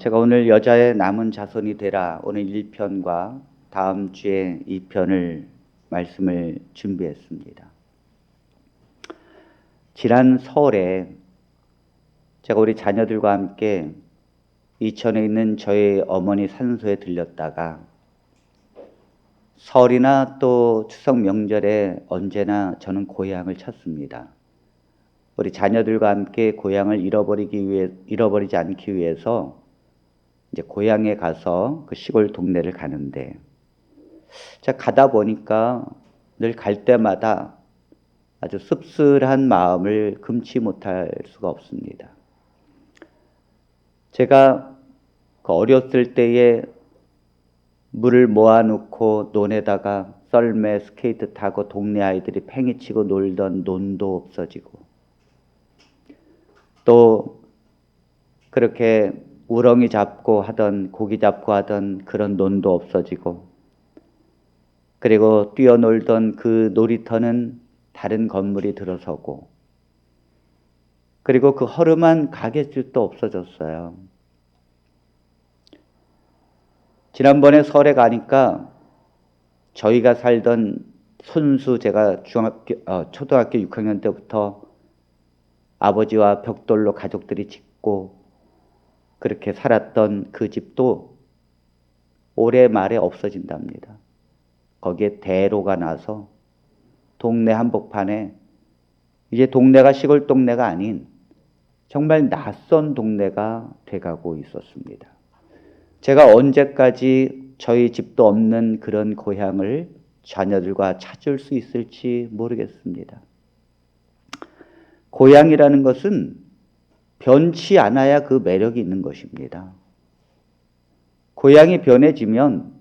제가 오늘 여자의 남은 자손이 되라 오늘 1편과 다음 주에 2편을 말씀을 준비했습니다. 지난 설에 제가 우리 자녀들과 함께 이천에 있는 저희 어머니 산소에 들렸다가 설이나 또 추석 명절에 언제나 저는 고향을 찾습니다. 우리 자녀들과 함께 고향을 잃어버리지 않기 위해서 이제 고향에 가서 그 시골 동네를 가는데, 제가 가다 보니까 늘 갈 때마다 아주 씁쓸한 마음을 금치 못할 수가 없습니다. 제가 그 어렸을 때에 물을 모아놓고 논에다가 썰매 스케이트 타고 동네 아이들이 팽이치고 놀던 논도 없어지고, 또 그렇게 우렁이 잡고 하던 고기 잡고 하던 그런 논도 없어지고, 그리고 뛰어놀던 그 놀이터는 다른 건물이 들어서고, 그리고 그 허름한 가게집도 없어졌어요. 지난번에 설에 가니까 저희가 살던 손수, 제가 초등학교 6학년 때부터 아버지와 벽돌로 가족들이 짓고 그렇게 살았던 그 집도 올해 말에 없어진답니다. 거기에 대로가 나서 동네 한복판에 이제 동네가 시골 동네가 아닌 정말 낯선 동네가 돼가고 있었습니다. 제가 언제까지 저희 집도 없는 그런 고향을 자녀들과 찾을 수 있을지 모르겠습니다. 고향이라는 것은 변치 않아야 그 매력이 있는 것입니다. 고향이 변해지면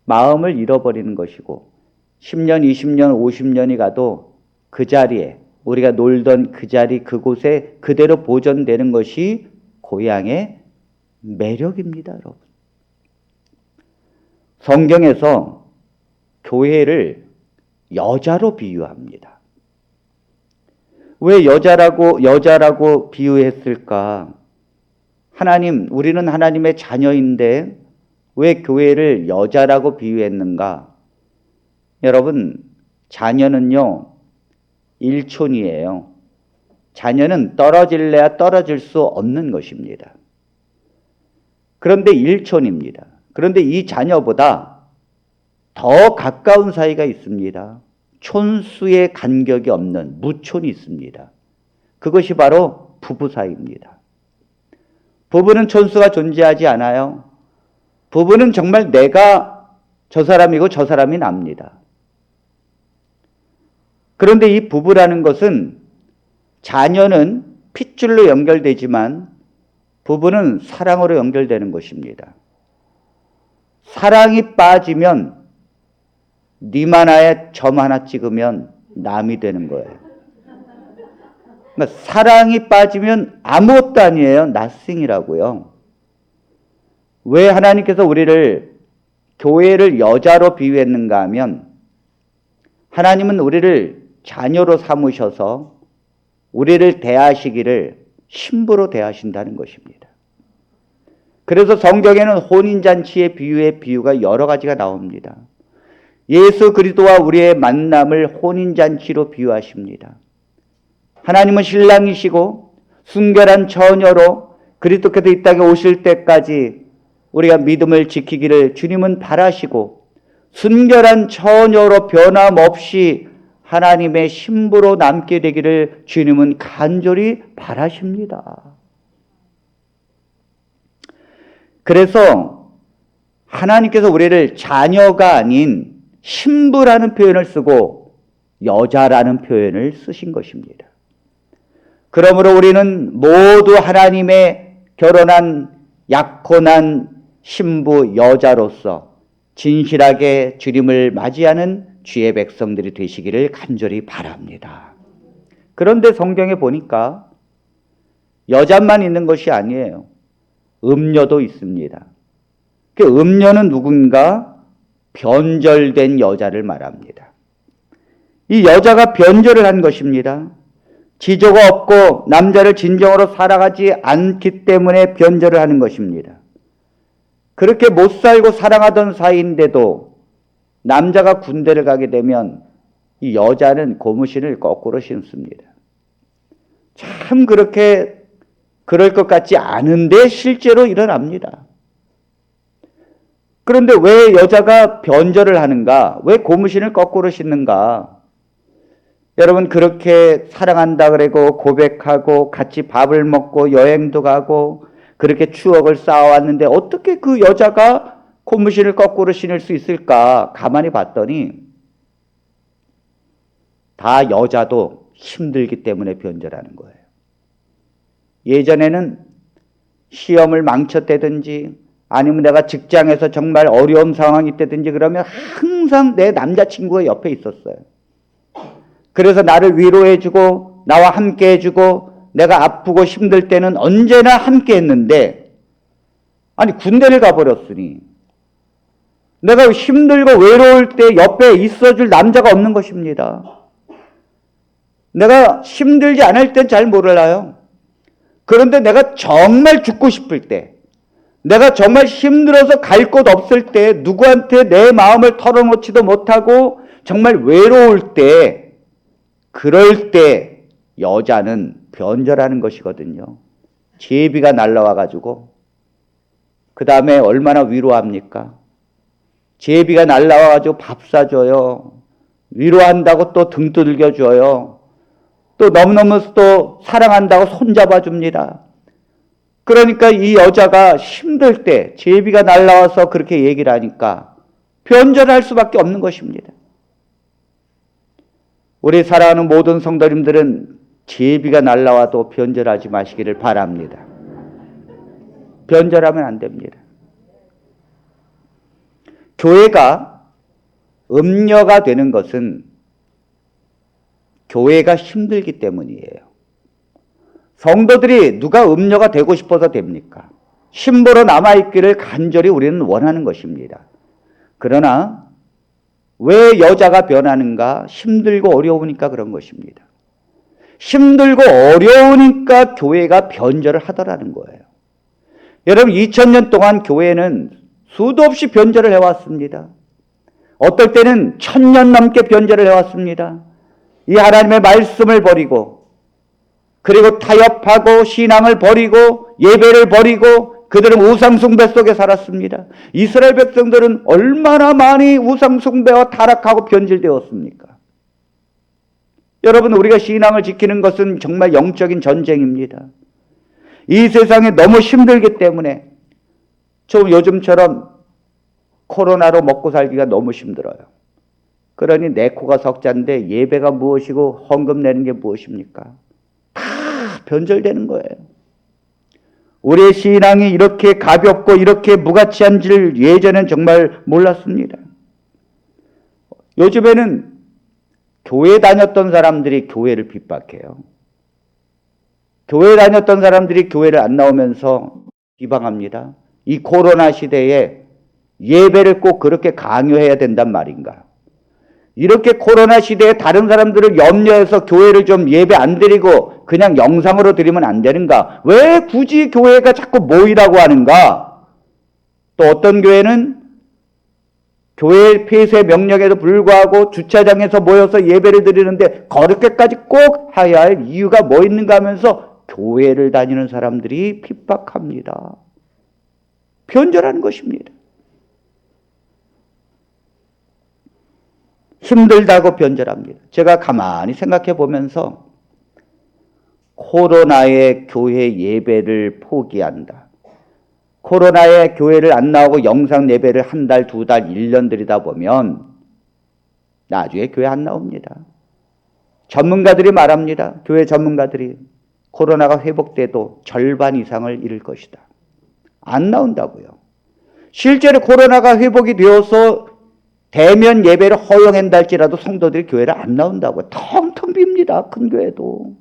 마음을 잃어버리는 것이고, 10년, 20년, 50년이 가도 그 자리에, 우리가 놀던 그 자리, 그곳에 그대로 보존되는 것이 고향의 매력입니다, 여러분. 성경에서 교회를 여자로 비유합니다. 왜 여자라고 비유했을까? 우리는 하나님의 자녀인데 왜 교회를 여자라고 비유했는가? 여러분, 자녀는요, 일촌이에요. 자녀는 떨어질래야 떨어질 수 없는 것입니다. 그런데 일촌입니다. 그런데 이 자녀보다 더 가까운 사이가 있습니다. 촌수의 간격이 없는 무촌이 있습니다. 그것이 바로 부부 사이입니다. 부부는 촌수가 존재하지 않아요. 부부는 정말 내가 저 사람이고 저 사람이 납니다. 그런데 이 부부라는 것은, 자녀는 핏줄로 연결되지만 부부는 사랑으로 연결되는 것입니다. 사랑이 빠지면 님 하나에 점 하나 찍으면 남이 되는 거예요. 그러니까 사랑이 빠지면 아무것도 아니에요. nothing이라고요. 왜 하나님께서 우리를, 교회를 여자로 비유했는가 하면, 하나님은 우리를 자녀로 삼으셔서 우리를 대하시기를 신부로 대하신다는 것입니다. 그래서 성경에는 혼인잔치의 비유가 여러 가지가 나옵니다. 예수 그리스도와 우리의 만남을 혼인잔치로 비유하십니다. 하나님은 신랑이시고 순결한 처녀로 그리스도께서 이 땅에 오실 때까지 우리가 믿음을 지키기를 주님은 바라시고, 순결한 처녀로 변함없이 하나님의 신부로 남게 되기를 주님은 간절히 바라십니다. 그래서 하나님께서 우리를 자녀가 아닌 신부라는 표현을 쓰고 여자라는 표현을 쓰신 것입니다. 그러므로 우리는 모두 하나님의 결혼한 약혼한 신부 여자로서 진실하게 주님을 맞이하는 주의 백성들이 되시기를 간절히 바랍니다. 그런데 성경에 보니까 여자만 있는 것이 아니에요. 음녀도 있습니다. 그 음녀는 누군가? 변절된 여자를 말합니다. 이 여자가 변절을 한 것입니다. 지조가 없고 남자를 진정으로 사랑하지 않기 때문에 변절을 하는 것입니다. 그렇게 못 살고 사랑하던 사이인데도 남자가 군대를 가게 되면 이 여자는 고무신을 거꾸로 신습니다. 참 그렇게 그럴 것 같지 않은데 실제로 일어납니다. 그런데 왜 여자가 변절을 하는가? 왜 고무신을 거꾸로 신는가? 여러분, 그렇게 사랑한다 그러고 고백하고 같이 밥을 먹고 여행도 가고 그렇게 추억을 쌓아왔는데 어떻게 그 여자가 고무신을 거꾸로 신을 수 있을까? 가만히 봤더니 다 여자도 힘들기 때문에 변절하는 거예요. 예전에는 시험을 망쳤다든지 아니면 내가 직장에서 정말 어려운 상황이 있다든지 그러면 항상 내 남자친구가 옆에 있었어요. 그래서 나를 위로해주고 나와 함께 해주고 내가 아프고 힘들 때는 언제나 함께 했는데, 아니 군대를 가버렸으니 내가 힘들고 외로울 때 옆에 있어줄 남자가 없는 것입니다. 내가 힘들지 않을 땐 잘 몰라요. 그런데 내가 정말 죽고 싶을 때, 내가 정말 힘들어서 갈 곳 없을 때, 누구한테 내 마음을 털어놓지도 못하고 정말 외로울 때, 그럴 때 여자는 변절하는 것이거든요. 제비가 날라와가지고 그 다음에 얼마나 위로합니까? 제비가 날라와가지고 밥 사줘요. 위로한다고 또 등 두들겨줘요. 또 너무너무 또 사랑한다고 손잡아줍니다. 그러니까 이 여자가 힘들 때 제비가 날라와서 그렇게 얘기를 하니까 변절할 수밖에 없는 것입니다. 우리 사랑하는 모든 성도님들은 제비가 날라와도 변절하지 마시기를 바랍니다. 변절하면 안 됩니다. 교회가 음녀가 되는 것은 교회가 힘들기 때문이에요. 성도들이 누가 음녀가 되고 싶어서 됩니까? 신부로 남아있기를 간절히 우리는 원하는 것입니다. 그러나 왜 여자가 변하는가? 힘들고 어려우니까 그런 것입니다. 힘들고 어려우니까 교회가 변절을 하더라는 거예요. 여러분, 2000년 동안 교회는 수도 없이 변절을 해왔습니다. 어떨 때는 1000년 넘게 변절을 해왔습니다. 이 하나님의 말씀을 버리고, 그리고 타협하고 신앙을 버리고 예배를 버리고 그들은 우상숭배 속에 살았습니다. 이스라엘 백성들은 얼마나 많이 우상숭배와 타락하고 변질되었습니까? 여러분, 우리가 신앙을 지키는 것은 정말 영적인 전쟁입니다. 이 세상에 너무 힘들기 때문에 좀 요즘처럼 코로나로 먹고 살기가 너무 힘들어요. 그러니 내 코가 석자인데 예배가 무엇이고 헌금 내는 게 무엇입니까? 다 변절되는 거예요. 우리의 신앙이 이렇게 가볍고 이렇게 무가치한 줄 예전엔 정말 몰랐습니다. 요즘에는 교회 다녔던 사람들이 교회를 핍박해요. 교회 다녔던 사람들이 교회를 안 나오면서 비방합니다. 이 코로나 시대에 예배를 꼭 그렇게 강요해야 된단 말인가? 이렇게 코로나 시대에 다른 사람들을 염려해서 교회를 좀 예배 안 드리고 그냥 영상으로 드리면 안 되는가? 왜 굳이 교회가 자꾸 모이라고 하는가? 또 어떤 교회는 교회 폐쇄 명령에도 불구하고 주차장에서 모여서 예배를 드리는데 그렇게까지 꼭 해야 할 이유가 뭐 있는가 하면서 교회를 다니는 사람들이 핍박합니다. 변절하는 것입니다. 힘들다고 변절합니다. 제가 가만히 생각해 보면서 코로나에 교회 예배를 포기한다. 코로나에 교회를 안 나오고 영상 예배를 한 달, 두 달, 1년 들이다 보면 나중에 교회 안 나옵니다. 전문가들이 말합니다. 교회 전문가들이 코로나가 회복돼도 절반 이상을 잃을 것이다. 안 나온다고요. 실제로 코로나가 회복이 되어서 대면 예배를 허용한다 할지라도 성도들이 교회를 안 나온다고요. 텅텅 빕니다. 큰 교회도.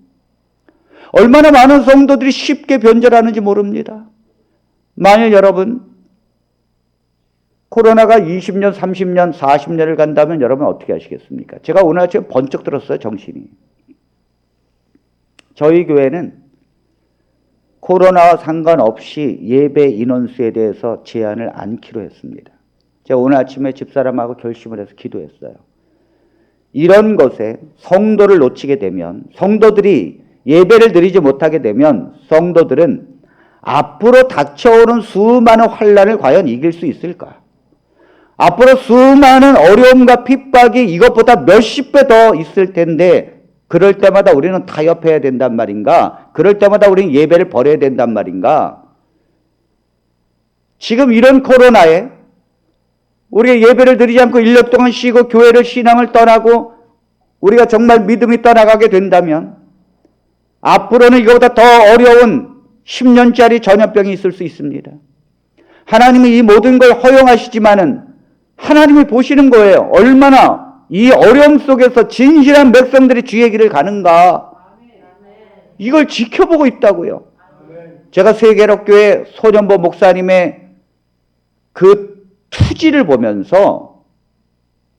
얼마나 많은 성도들이 쉽게 변절하는지 모릅니다. 만일 여러분 코로나가 20년, 30년, 40년을 간다면 여러분 어떻게 하시겠습니까? 제가 오늘 아침에 번쩍 들었어요. 정신이. 저희 교회는 코로나와 상관없이 예배 인원수에 대해서 제한을 안기로 했습니다. 제가 오늘 아침에 집사람하고 결심을 해서 기도했어요. 이런 것에 성도를 놓치게 되면, 성도들이 예배를 드리지 못하게 되면 성도들은 앞으로 닥쳐오는 수많은 환난을 과연 이길 수 있을까? 앞으로 수많은 어려움과 핍박이 이것보다 몇십 배 더 있을 텐데 그럴 때마다 우리는 타협해야 된단 말인가? 그럴 때마다 우리는 예배를 버려야 된단 말인가? 지금 이런 코로나에 우리가 예배를 드리지 않고 1년 동안 쉬고 교회를 신앙을 떠나고 우리가 정말 믿음이 떠나가게 된다면 앞으로는 이거보다 더 어려운 10년짜리 전염병이 있을 수 있습니다. 하나님이 이 모든 걸 허용하시지만은 하나님이 보시는 거예요. 얼마나 이 어려움 속에서 진실한 백성들이 주의 길을 가는가. 이걸 지켜보고 있다고요. 제가 세계력교회 소년보 목사님의 그 투지를 보면서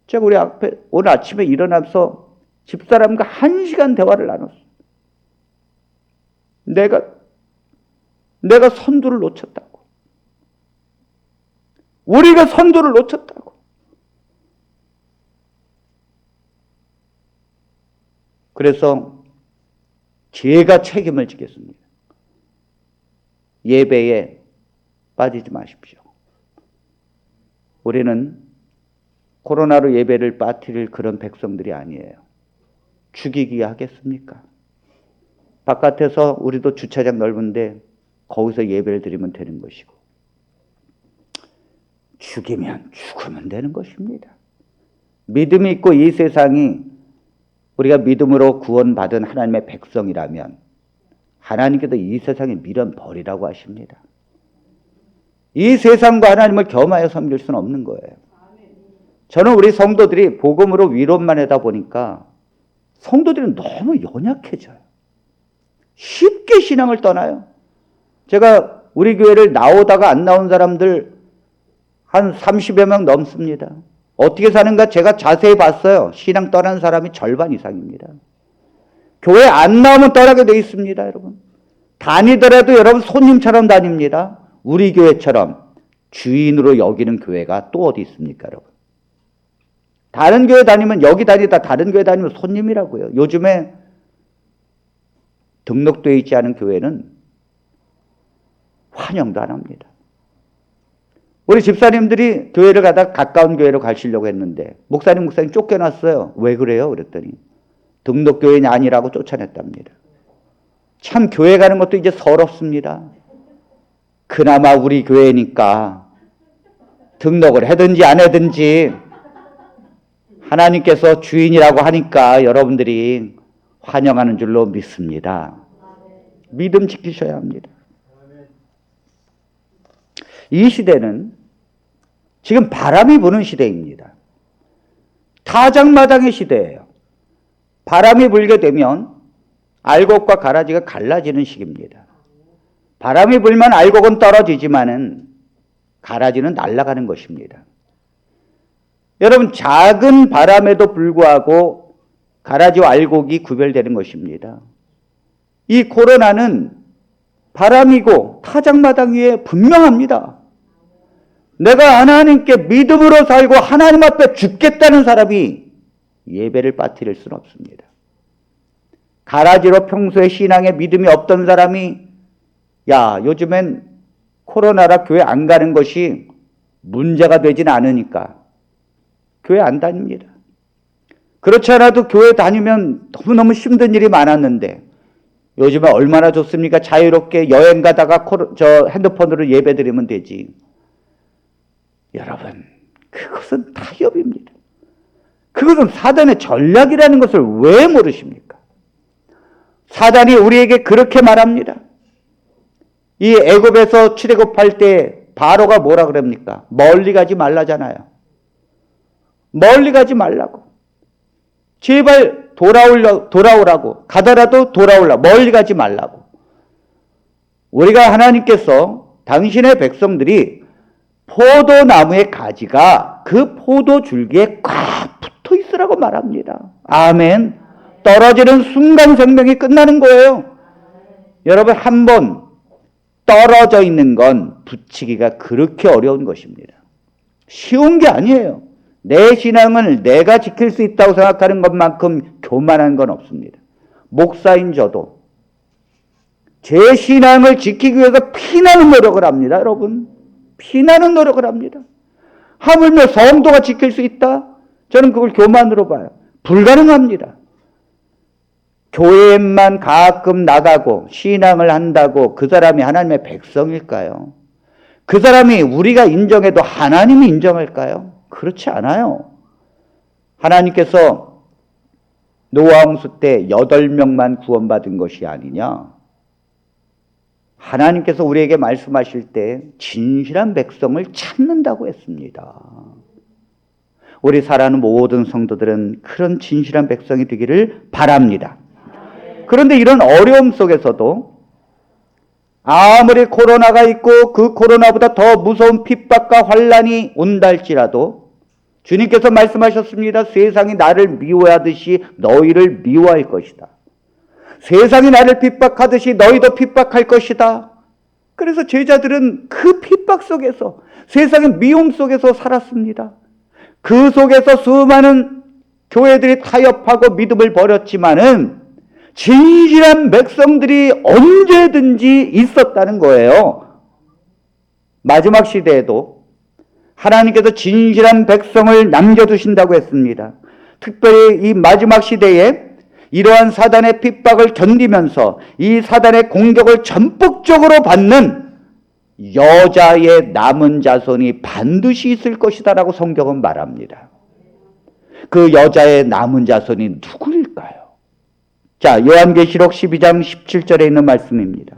제가 우리 앞에 오늘 아침에 일어나서 집사람과 1시간 대화를 나눴어요. 내가 선두를 놓쳤다고. 우리가 선두를 놓쳤다고. 그래서 제가 책임을 지겠습니다. 예배에 빠지지 마십시오. 우리는 코로나로 예배를 빠뜨릴 그런 백성들이 아니에요. 죽이기 하겠습니까? 바깥에서 우리도 주차장 넓은데 거기서 예배를 드리면 되는 것이고, 죽이면 죽으면 되는 것입니다. 믿음이 있고 이 세상이 우리가 믿음으로 구원받은 하나님의 백성이라면 하나님께서 이 세상에 미련 버리라고 하십니다. 이 세상과 하나님을 겸하여 섬길 수는 없는 거예요. 저는 우리 성도들이 복음으로 위로만 하다 보니까 성도들은 너무 연약해져요. 쉽게 신앙을 떠나요. 제가 우리 교회를 나오다가 안 나온 사람들 한 30여 명 넘습니다. 어떻게 사는가 제가 자세히 봤어요. 신앙 떠난 사람이 절반 이상입니다. 교회 안 나오면 떠나게 돼 있습니다, 여러분. 다니더라도 여러분 손님처럼 다닙니다. 우리 교회처럼 주인으로 여기는 교회가 또 어디 있습니까, 여러분? 다른 교회 다니면 여기 다니다 다른 교회 다니면 손님이라고요. 요즘에 등록되어 있지 않은 교회는 환영도 안 합니다. 우리 집사님들이 교회를 가다가 가까운 교회로 가시려고 했는데 목사님 쫓겨났어요. 왜 그래요? 그랬더니 등록교회는 아니라고 쫓아냈답니다. 참 교회 가는 것도 이제 서럽습니다. 그나마 우리 교회니까 등록을 하든지 안 하든지 하나님께서 주인이라고 하니까 여러분들이 환영하는 줄로 믿습니다. 믿음 지키셔야 합니다. 이 시대는 지금 바람이 부는 시대입니다. 타작마당의 시대예요. 바람이 불게 되면 알곡과 가라지가 갈라지는 시기입니다. 바람이 불면 알곡은 떨어지지만은 가라지는 날아가는 것입니다. 여러분, 작은 바람에도 불구하고 가라지와 알곡이 구별되는 것입니다. 이 코로나는 바람이고 타작마당 위에 분명합니다. 내가 하나님께 믿음으로 살고 하나님 앞에 죽겠다는 사람이 예배를 빠뜨릴 수는 없습니다. 가라지로 평소에 신앙에 믿음이 없던 사람이 요즘엔 코로나라 교회 안 가는 것이 문제가 되진 않으니까 교회 안 다닙니다. 그렇지 않아도 교회 다니면 너무너무 힘든 일이 많았는데 요즘에 얼마나 좋습니까? 자유롭게 여행 가다가 핸드폰으로 예배 드리면 되지. 여러분, 그것은 타협입니다. 그것은 사단의 전략이라는 것을 왜 모르십니까? 사단이 우리에게 그렇게 말합니다. 이 애굽에서 출애굽할 때 바로가 뭐라 그럽니까? 멀리 가지 말라잖아요. 멀리 가지 말라고. 제발 돌아오라고. 가더라도 돌아오라. 멀리 가지 말라고. 우리가 하나님께서 당신의 백성들이 포도나무의 가지가 그 포도줄기에 꽉 붙어 있으라고 말합니다. 아멘. 떨어지는 순간 생명이 끝나는 거예요. 여러분, 한 번 떨어져 있는 건 붙이기가 그렇게 어려운 것입니다. 쉬운 게 아니에요. 내 신앙을 내가 지킬 수 있다고 생각하는 것만큼 교만한 건 없습니다. 목사인 저도 제 신앙을 지키기 위해서 피나는 노력을 합니다. 여러분, 피나는 노력을 합니다. 하물며 성도가 지킬 수 있다? 저는 그걸 교만으로 봐요. 불가능합니다. 교회만 가끔 나가고 신앙을 한다고 그 사람이 하나님의 백성일까요? 그 사람이 우리가 인정해도 하나님이 인정할까요? 그렇지 않아요. 하나님께서 노아 홍수 때 8명만 구원받은 것이 아니냐? 하나님께서 우리에게 말씀하실 때 진실한 백성을 찾는다고 했습니다. 우리 사랑하는 모든 성도들은 그런 진실한 백성이 되기를 바랍니다. 그런데 이런 어려움 속에서도 아무리 코로나가 있고 그 코로나보다 더 무서운 핍박과 환난이 온다 할지라도 주님께서 말씀하셨습니다. 세상이 나를 미워하듯이 너희를 미워할 것이다. 세상이 나를 핍박하듯이 너희도 핍박할 것이다. 그래서 제자들은 그 핍박 속에서, 세상의 미움 속에서 살았습니다. 그 속에서 수많은 교회들이 타협하고 믿음을 버렸지만은 진실한 백성들이 언제든지 있었다는 거예요. 마지막 시대에도 하나님께서 진실한 백성을 남겨두신다고 했습니다. 특별히 이 마지막 시대에 이러한 사단의 핍박을 견디면서 이 사단의 공격을 전폭적으로 받는 여자의 남은 자손이 반드시 있을 것이다라고 성경은 말합니다. 그 여자의 남은 자손이 누구일까요? 자, 요한계시록 12장 17절에 있는 말씀입니다.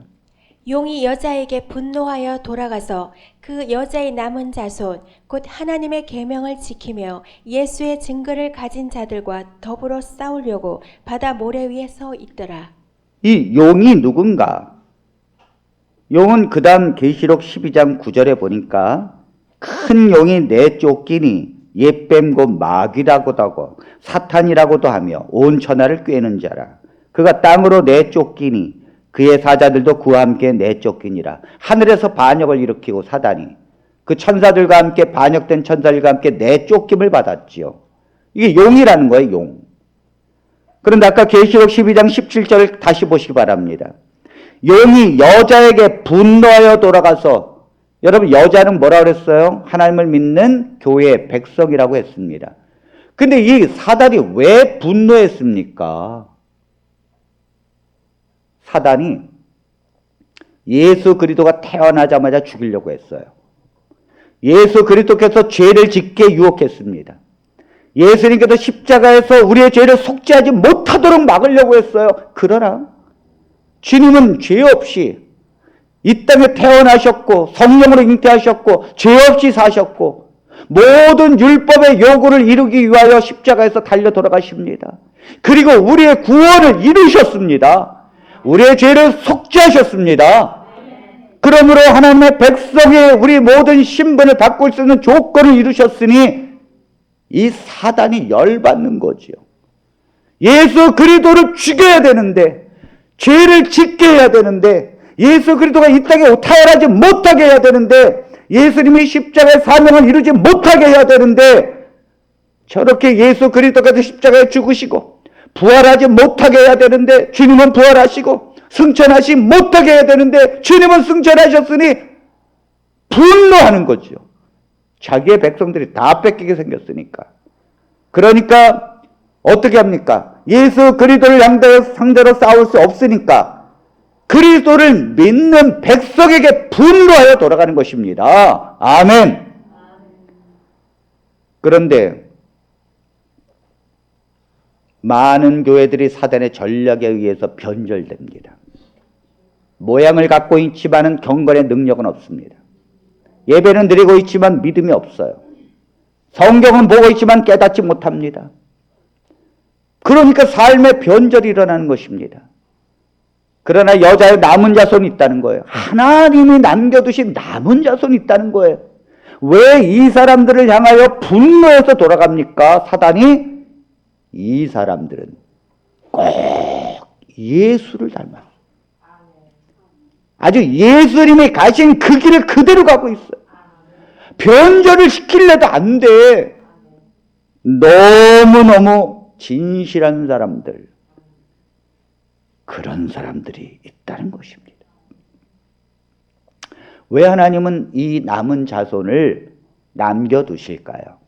용이 여자에게 분노하여 돌아가서 그 여자의 남은 자손 곧 하나님의 계명을 지키며 예수의 증거를 가진 자들과 더불어 싸우려고 바다 모래 위에 서 있더라. 이 용이 누군가? 용은 그 다음 계시록 12장 9절에 보니까 큰 용이 내쫓기니 옛뱀 곧 마귀라고도 하고 사탄이라고도 하며 온 천하를 꿰는 자라. 그가 땅으로 내쫓기니 그의 사자들도 그와 함께 내쫓기니라. 하늘에서 반역을 일으키고 사단이 그 천사들과 함께 반역된 천사들과 함께 내쫓김을 받았지요. 이게 용이라는 거예요. 용. 그런데 아까 계시록 12장 17절을 다시 보시기 바랍니다. 용이 여자에게 분노하여 돌아가서, 여러분 여자는 뭐라고 그랬어요? 하나님을 믿는 교회의 백성이라고 했습니다. 근데 이 사단이 왜 분노했습니까? 사단이 예수 그리스도가 태어나자마자 죽이려고 했어요. 예수 그리스도께서 죄를 짓게 유혹했습니다. 예수님께서 십자가에서 우리의 죄를 속죄하지 못하도록 막으려고 했어요. 그러나 주님은 죄 없이 이 땅에 태어나셨고 성령으로 잉태하셨고 죄 없이 사셨고 모든 율법의 요구를 이루기 위하여 십자가에서 달려 돌아가십니다. 그리고 우리의 구원을 이루셨습니다. 우리의 죄를 속죄하셨습니다. 그러므로 하나님의 백성의 우리 모든 신분을 바꿀 수 있는 조건을 이루셨으니 이 사단이 열받는 거지요. 예수 그리스도를 죽여야 되는데, 죄를 짓게 해야 되는데, 예수 그리스도가 이 땅에 태어나지 못하게 해야 되는데, 예수님이 십자가의 사명을 이루지 못하게 해야 되는데, 저렇게 예수 그리스도께서 십자가에 죽으시고 부활하지 못하게 해야 되는데 주님은 부활하시고 승천하지 못하게 해야 되는데 주님은 승천하셨으니 분노하는 거죠. 자기의 백성들이 다 뺏기게 생겼으니까. 그러니까 어떻게 합니까? 예수 그리스도를 상대로 싸울 수 없으니까 그리스도를 믿는 백성에게 분노하여 돌아가는 것입니다. 아멘. 그런데 많은 교회들이 사단의 전략에 의해서 변절됩니다. 모양을 갖고 있지만은 경건의 능력은 없습니다. 예배는 드리고 있지만 믿음이 없어요. 성경은 보고 있지만 깨닫지 못합니다. 그러니까 삶의 변절이 일어나는 것입니다. 그러나 여자의 남은 자손이 있다는 거예요. 하나님이 남겨두신 남은 자손이 있다는 거예요. 왜 이 사람들을 향하여 분노해서 돌아갑니까? 사단이 이 사람들은 꼭 예수를 닮았어요. 아주 예수님이 가신 그 길을 그대로 가고 있어요. 변절을 시키려도 안 돼. 너무너무 진실한 사람들, 그런 사람들이 있다는 것입니다. 왜 하나님은 이 남은 자손을 남겨두실까요?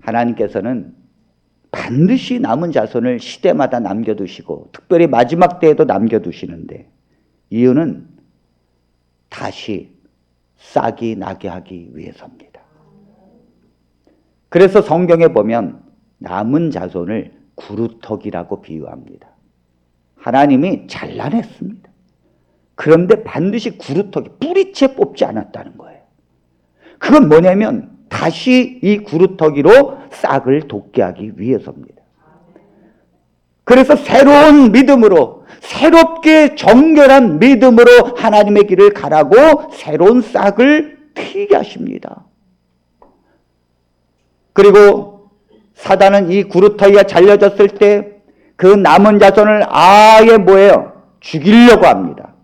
하나님께서는 반드시 남은 자손을 시대마다 남겨두시고 특별히 마지막 때에도 남겨두시는데, 이유는 다시 싹이 나게 하기 위해서입니다. 그래서 성경에 보면 남은 자손을 구루터기라고 비유합니다. 하나님이 잘라냈습니다. 그런데 반드시 구루터기, 뿌리채 뽑지 않았다는 거예요. 그건 뭐냐면 다시 이 구루터기로 싹을 돋게 하기 위해서입니다. 그래서 새로운 믿음으로, 새롭게 정결한 믿음으로 하나님의 길을 가라고 새로운 싹을 트이게 하십니다. 그리고 사단은 이 구루터기가 잘려졌을 때 그 남은 자손을 아예 뭐예요? 죽이려고 합니다.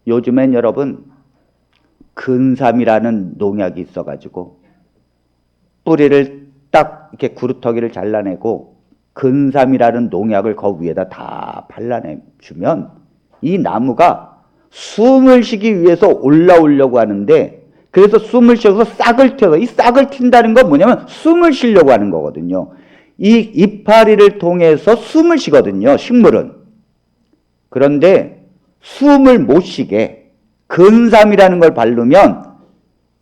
요즘엔 여러분 근삼이라는 농약이 있어가지고 뿌리를 딱 이렇게 구루터기를 잘라내고 근삼이라는 농약을 그 위에다 다 발라내주면 이 나무가 숨을 쉬기 위해서 올라오려고 하는데, 그래서 숨을 쉬어서 싹을 텄어. 이 싹을 튄다는 건 뭐냐면 숨을 쉬려고 하는 거거든요. 이 이파리를 통해서 숨을 쉬거든요, 식물은. 그런데 숨을 못 쉬게 근삼이라는 걸 바르면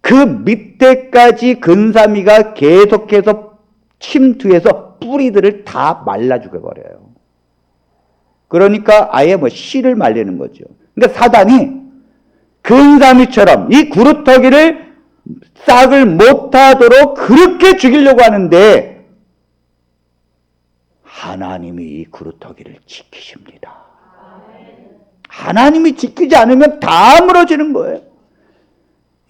그 밑에까지 근삼이가 계속해서 침투해서 뿌리들을 다 말라 죽여버려요. 그러니까 아예 뭐 씨를 말리는 거죠. 그러니까 사단이 근삼이처럼 이 구루터기를 싹을 못하도록 그렇게 죽이려고 하는데, 하나님이 이 구루터기를 지키십니다. 하나님이 지키지 않으면 다 무너지는 거예요.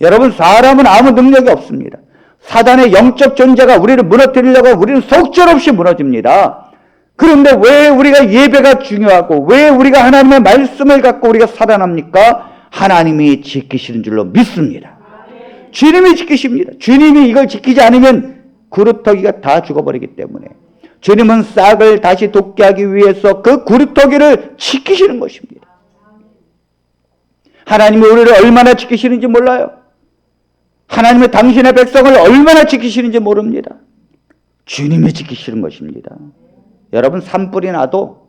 여러분, 사람은 아무 능력이 없습니다. 사단의 영적 존재가 우리를 무너뜨리려고 우리는 속절없이 무너집니다. 그런데 왜 우리가 예배가 중요하고 왜 우리가 하나님의 말씀을 갖고 우리가 살아납니까? 하나님이 지키시는 줄로 믿습니다. 주님이 지키십니다. 주님이 이걸 지키지 않으면 구루터기가 다 죽어버리기 때문에 주님은 싹을 다시 돋게 하기 위해서 그 구루터기를 지키시는 것입니다. 하나님이 우리를 얼마나 지키시는지 몰라요. 하나님의 당신의 백성을 얼마나 지키시는지 모릅니다. 주님이 지키시는 것입니다. 여러분, 산불이 나도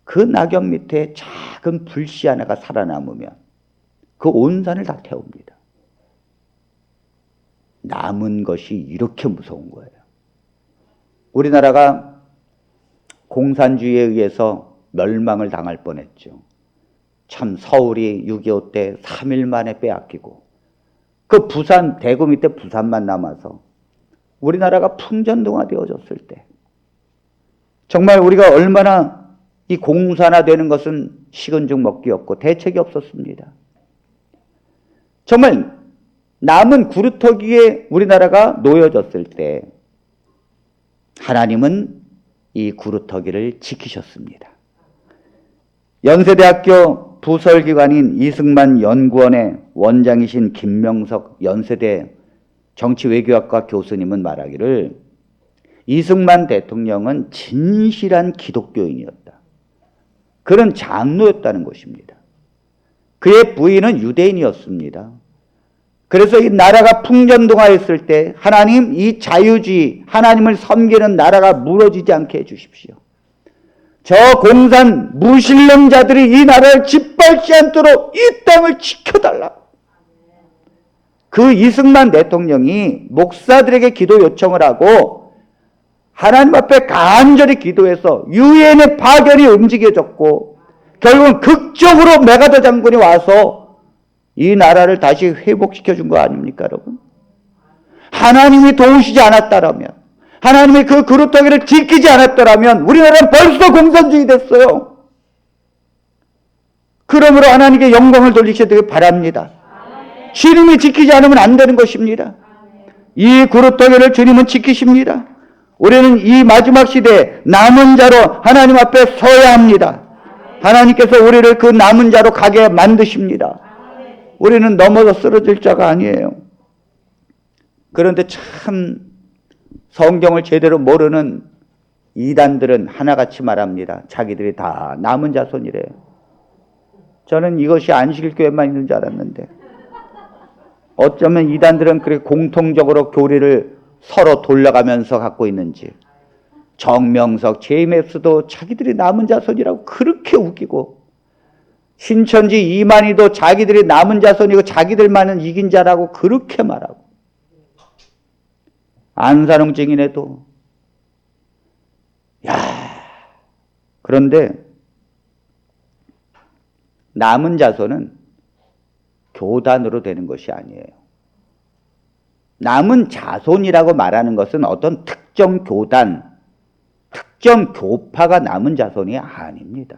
그 낙엽 밑에 작은 불씨 하나가 살아남으면 그 온 산을 다 태웁니다. 남은 것이 이렇게 무서운 거예요. 우리나라가 공산주의에 의해서 멸망을 당할 뻔했죠. 참, 서울이 6.25 때 3일 만에 빼앗기고 그 부산, 대구 밑에 부산만 남아서 우리나라가 풍전등화 되어졌을 때 정말 우리가 얼마나 이 공산화되는 것은 식은 죽 먹기였고 대책이 없었습니다. 정말 남은 구루터기에 우리나라가 놓여졌을 때 하나님은 이 구루터기를 지키셨습니다. 연세대학교 부설기관인 이승만 연구원의 원장이신 김명석 연세대 정치외교학과 교수님은 말하기를 이승만 대통령은 진실한 기독교인이었다. 그런 장로였다는 것입니다. 그의 부인은 유대인이었습니다. 그래서 이 나라가 풍전등화했을 때 하나님, 이 자유주의, 하나님을 섬기는 나라가 무너지지 않게 해주십시오. 저 공산 무신론자들이 이 나라를 짓밟지 않도록 이 땅을 지켜달라. 그 이승만 대통령이 목사들에게 기도 요청을 하고 하나님 앞에 간절히 기도해서 유엔의 파견이 움직여졌고 결국은 극적으로 메가더 장군이 와서 이 나라를 다시 회복시켜 준 거 아닙니까, 여러분? 하나님이 도우시지 않았다라면, 하나님이 그 구루터기를 지키지 않았더라면 우리나라는 벌써 공산주의 됐어요. 그러므로 하나님께 영광을 돌리셔야 되길 바랍니다. 주님이 지키지 않으면 안 되는 것입니다. 이 구루터기를 주님은 지키십니다. 우리는 이 마지막 시대에 남은 자로 하나님 앞에 서야 합니다. 하나님께서 우리를 그 남은 자로 가게 만드십니다. 우리는 넘어져 쓰러질 자가 아니에요. 그런데 참 성경을 제대로 모르는 이단들은 하나같이 말합니다. 자기들이 다 남은 자손이래요. 저는 이것이 안식일 교회만 있는 줄 알았는데 어쩌면 이단들은 그렇게 공통적으로 교리를 서로 돌려가면서 갖고 있는지, 정명석, 제임스도 자기들이 남은 자손이라고 그렇게 웃기고, 신천지 이만희도 자기들이 남은 자손이고 자기들만은 이긴 자라고 그렇게 말하고, 안산홍 증인회도 그런데 남은 자손은 교단으로 되는 것이 아니에요. 남은 자손이라고 말하는 것은 어떤 특정 교단, 특정 교파가 남은 자손이 아닙니다.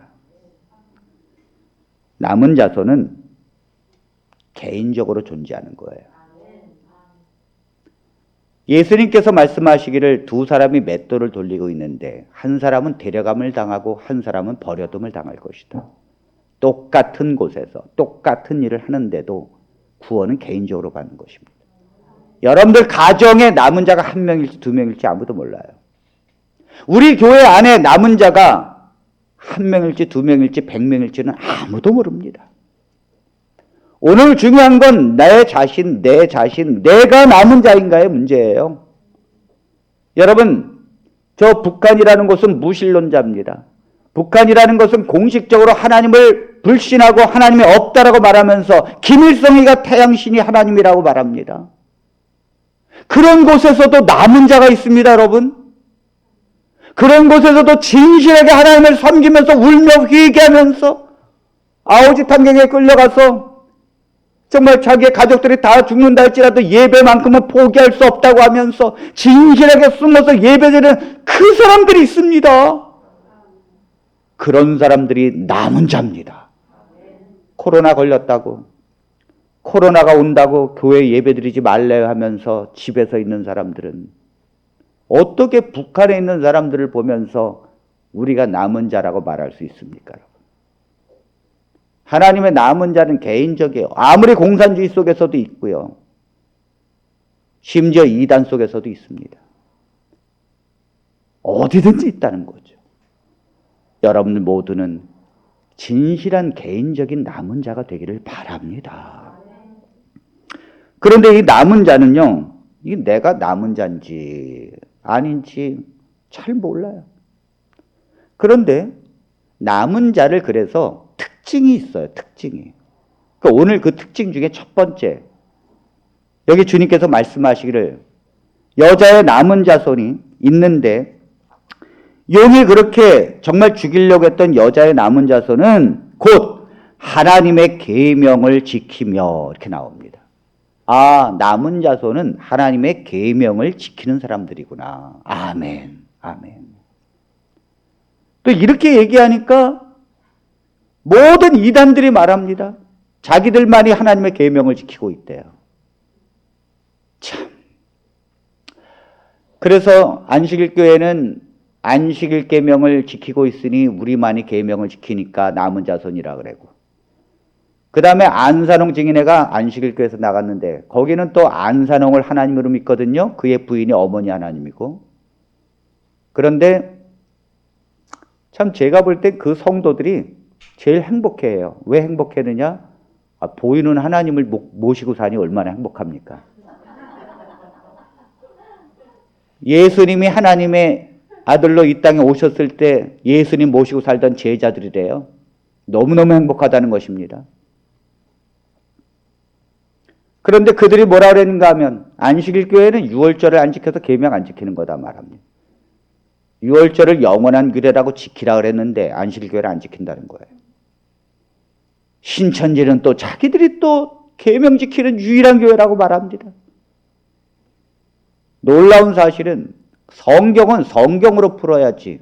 남은 자손은 개인적으로 존재하는 거예요. 예수님께서 말씀하시기를 두 사람이 맷돌을 돌리고 있는데 한 사람은 데려감을 당하고 한 사람은 버려둠을 당할 것이다. 똑같은 곳에서 똑같은 일을 하는데도 구원은 개인적으로 받는 것입니다. 여러분들 가정에 남은 자가 한 명일지 두 명일지 아무도 몰라요. 우리 교회 안에 남은 자가 한 명일지 두 명일지 100명일지는 아무도 모릅니다. 오늘 중요한 건 내 자신, 내가 남은 자인가의 문제예요. 여러분, 저 북한이라는 곳은 무신론자입니다. 북한이라는 것은 공식적으로 하나님을 불신하고 하나님이 없다라고 말하면서 김일성이가 태양신이 하나님이라고 말합니다. 그런 곳에서도 남은 자가 있습니다, 여러분. 그런 곳에서도 진실하게 하나님을 섬기면서 울며 회개하면서 아오지 탄경에 끌려가서 정말 자기의 가족들이 다 죽는다 할지라도 예배만큼은 포기할 수 없다고 하면서 진실하게 숨어서 예배드리는 그 사람들이 있습니다. 그런 사람들이 남은 자입니다. 코로나 걸렸다고, 코로나가 온다고 교회 예배드리지 말래요 하면서 집에서 있는 사람들은 어떻게 북한에 있는 사람들을 보면서 우리가 남은 자라고 말할 수 있습니까? 하나님의 남은 자는 개인적이에요. 아무리 공산주의 속에서도 있고요. 심지어 이단 속에서도 있습니다. 어디든지 있다는 거죠. 여러분들 모두는 진실한 개인적인 남은 자가 되기를 바랍니다. 그런데 이 남은 자는요, 이 내가 남은 자인지 아닌지 잘 몰라요. 그런데 남은 자를 그래서 특징이 있어요. 특징이. 그러니까 오늘 그 특징 중에 첫 번째, 여기 주님께서 말씀하시기를 여자의 남은 자손이 있는데 용이 그렇게 정말 죽이려고 했던 여자의 남은 자손은 곧 하나님의 계명을 지키며 이렇게 나옵니다. 아, 남은 자손은 하나님의 계명을 지키는 사람들이구나. 아멘. 아멘. 또 이렇게 얘기하니까 모든 이단들이 말합니다. 자기들만이 하나님의 계명을 지키고 있대요. 참. 그래서 안식일 교회는 안식일 계명을 지키고 있으니 우리만이 계명을 지키니까 남은 자손이라 그러고, 그 다음에 안산홍 증인회가 안식일 교회에서 나갔는데 거기는 또 안산홍을 하나님으로 믿거든요. 그의 부인이 어머니 하나님이고. 그런데 참 제가 볼 때 그 성도들이 제일 행복해해요. 왜 행복했느냐? 보이는 하나님을 모시고 사니 얼마나 행복합니까? 예수님이 하나님의 아들로 이 땅에 오셨을 때 예수님 모시고 살던 제자들이래요. 너무너무 행복하다는 것입니다. 그런데 그들이 뭐라 그랬는가 하면 안식일 교회는 유월절을 안 지켜서 계명 안 지키는 거다 말합니다. 유월절을 영원한 규례라고 지키라 그랬는데 안식일 교회를 안 지킨다는 거예요. 신천지는 또 자기들이 또 계명 지키는 유일한 교회라고 말합니다. 놀라운 사실은 성경은 성경으로 풀어야지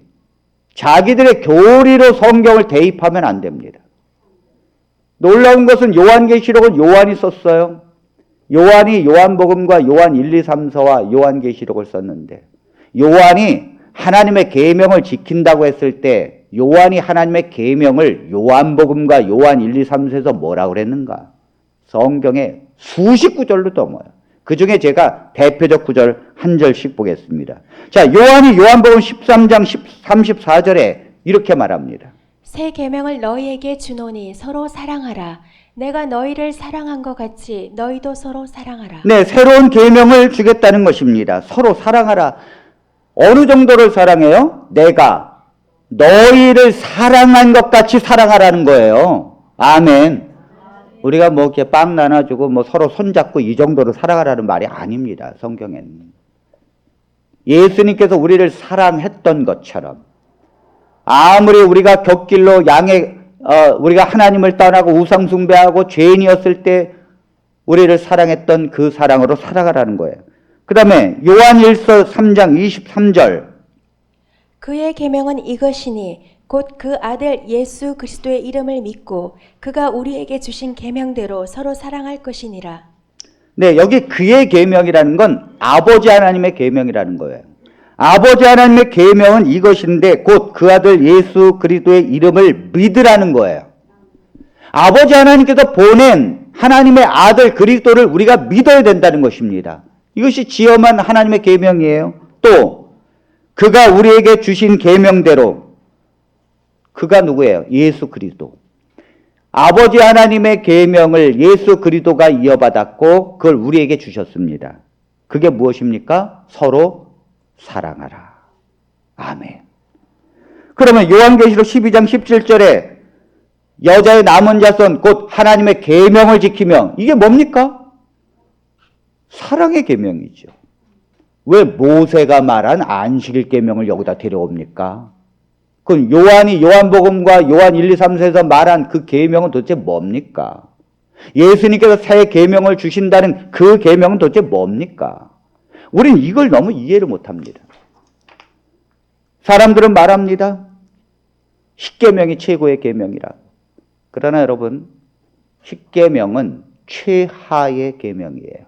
자기들의 교리로 성경을 대입하면 안 됩니다. 놀라운 것은 요한계시록은 요한이 썼어요. 요한이 요한복음과 요한 1, 2, 3서와 요한계시록을 썼는데 요한이 하나님의 계명을 지킨다고 했을 때 요한이 하나님의 계명을 요한복음과 요한 1, 2, 3세에서 뭐라고 그랬는가? 성경에 수십 구절로 넘어요. 그 중에 제가 대표적 구절 한 절씩 보겠습니다. 자, 요한이 요한복음 13장 34절에 이렇게 말합니다. 새 계명을 너희에게 주노니 서로 사랑하라. 내가 너희를 사랑한 것 같이 너희도 서로 사랑하라. 네, 새로운 계명을 주겠다는 것입니다. 서로 사랑하라. 어느 정도를 사랑해요? 내가 너희를 사랑한 것 같이 사랑하라는 거예요. 아멘. 우리가 뭐 이렇게 빵 나눠주고 뭐 서로 손잡고 이 정도로 사랑하라는 말이 아닙니다. 성경에는. 예수님께서 우리를 사랑했던 것처럼 아무리 우리가 곁길로 우리가 하나님을 떠나고 우상 숭배하고 죄인이었을 때 우리를 사랑했던 그 사랑으로 살아가라는 거예요. 그 다음에 요한일서 3장 23절. 그의 계명은 이것이니 곧 그 아들 예수 그리스도의 이름을 믿고 그가 우리에게 주신 계명대로 서로 사랑할 것이니라. 네, 여기 그의 계명이라는 건 아버지 하나님의 계명이라는 거예요. 아버지 하나님의 계명은 이것인데 곧 그 아들 예수 그리스도의 이름을 믿으라는 거예요. 아버지 하나님께서 보낸 하나님의 아들 그리스도를 우리가 믿어야 된다는 것입니다. 이것이 지엄한 하나님의 계명이에요. 또 그가 우리에게 주신 계명대로 그가 누구예요? 예수 그리스도. 아버지 하나님의 계명을 예수 그리스도가 이어받았고 그걸 우리에게 주셨습니다. 그게 무엇입니까? 서로 사랑하라. 아멘. 그러면 요한계시록 12장 17절에 여자의 남은 자손 곧 하나님의 계명을 지키며 이게 뭡니까? 사랑의 계명이죠. 왜 모세가 말한 안식일 계명을 여기다 데려옵니까? 그럼 요한이 요한복음과 요한 1, 2, 3세에서 말한 그 계명은 도대체 뭡니까? 예수님께서 새 계명을 주신다는 그 계명은 도대체 뭡니까? 우린 이걸 너무 이해를 못합니다. 사람들은 말합니다. 십계명이 최고의 계명이라. 그러나 여러분, 십계명은 최하의 계명이에요.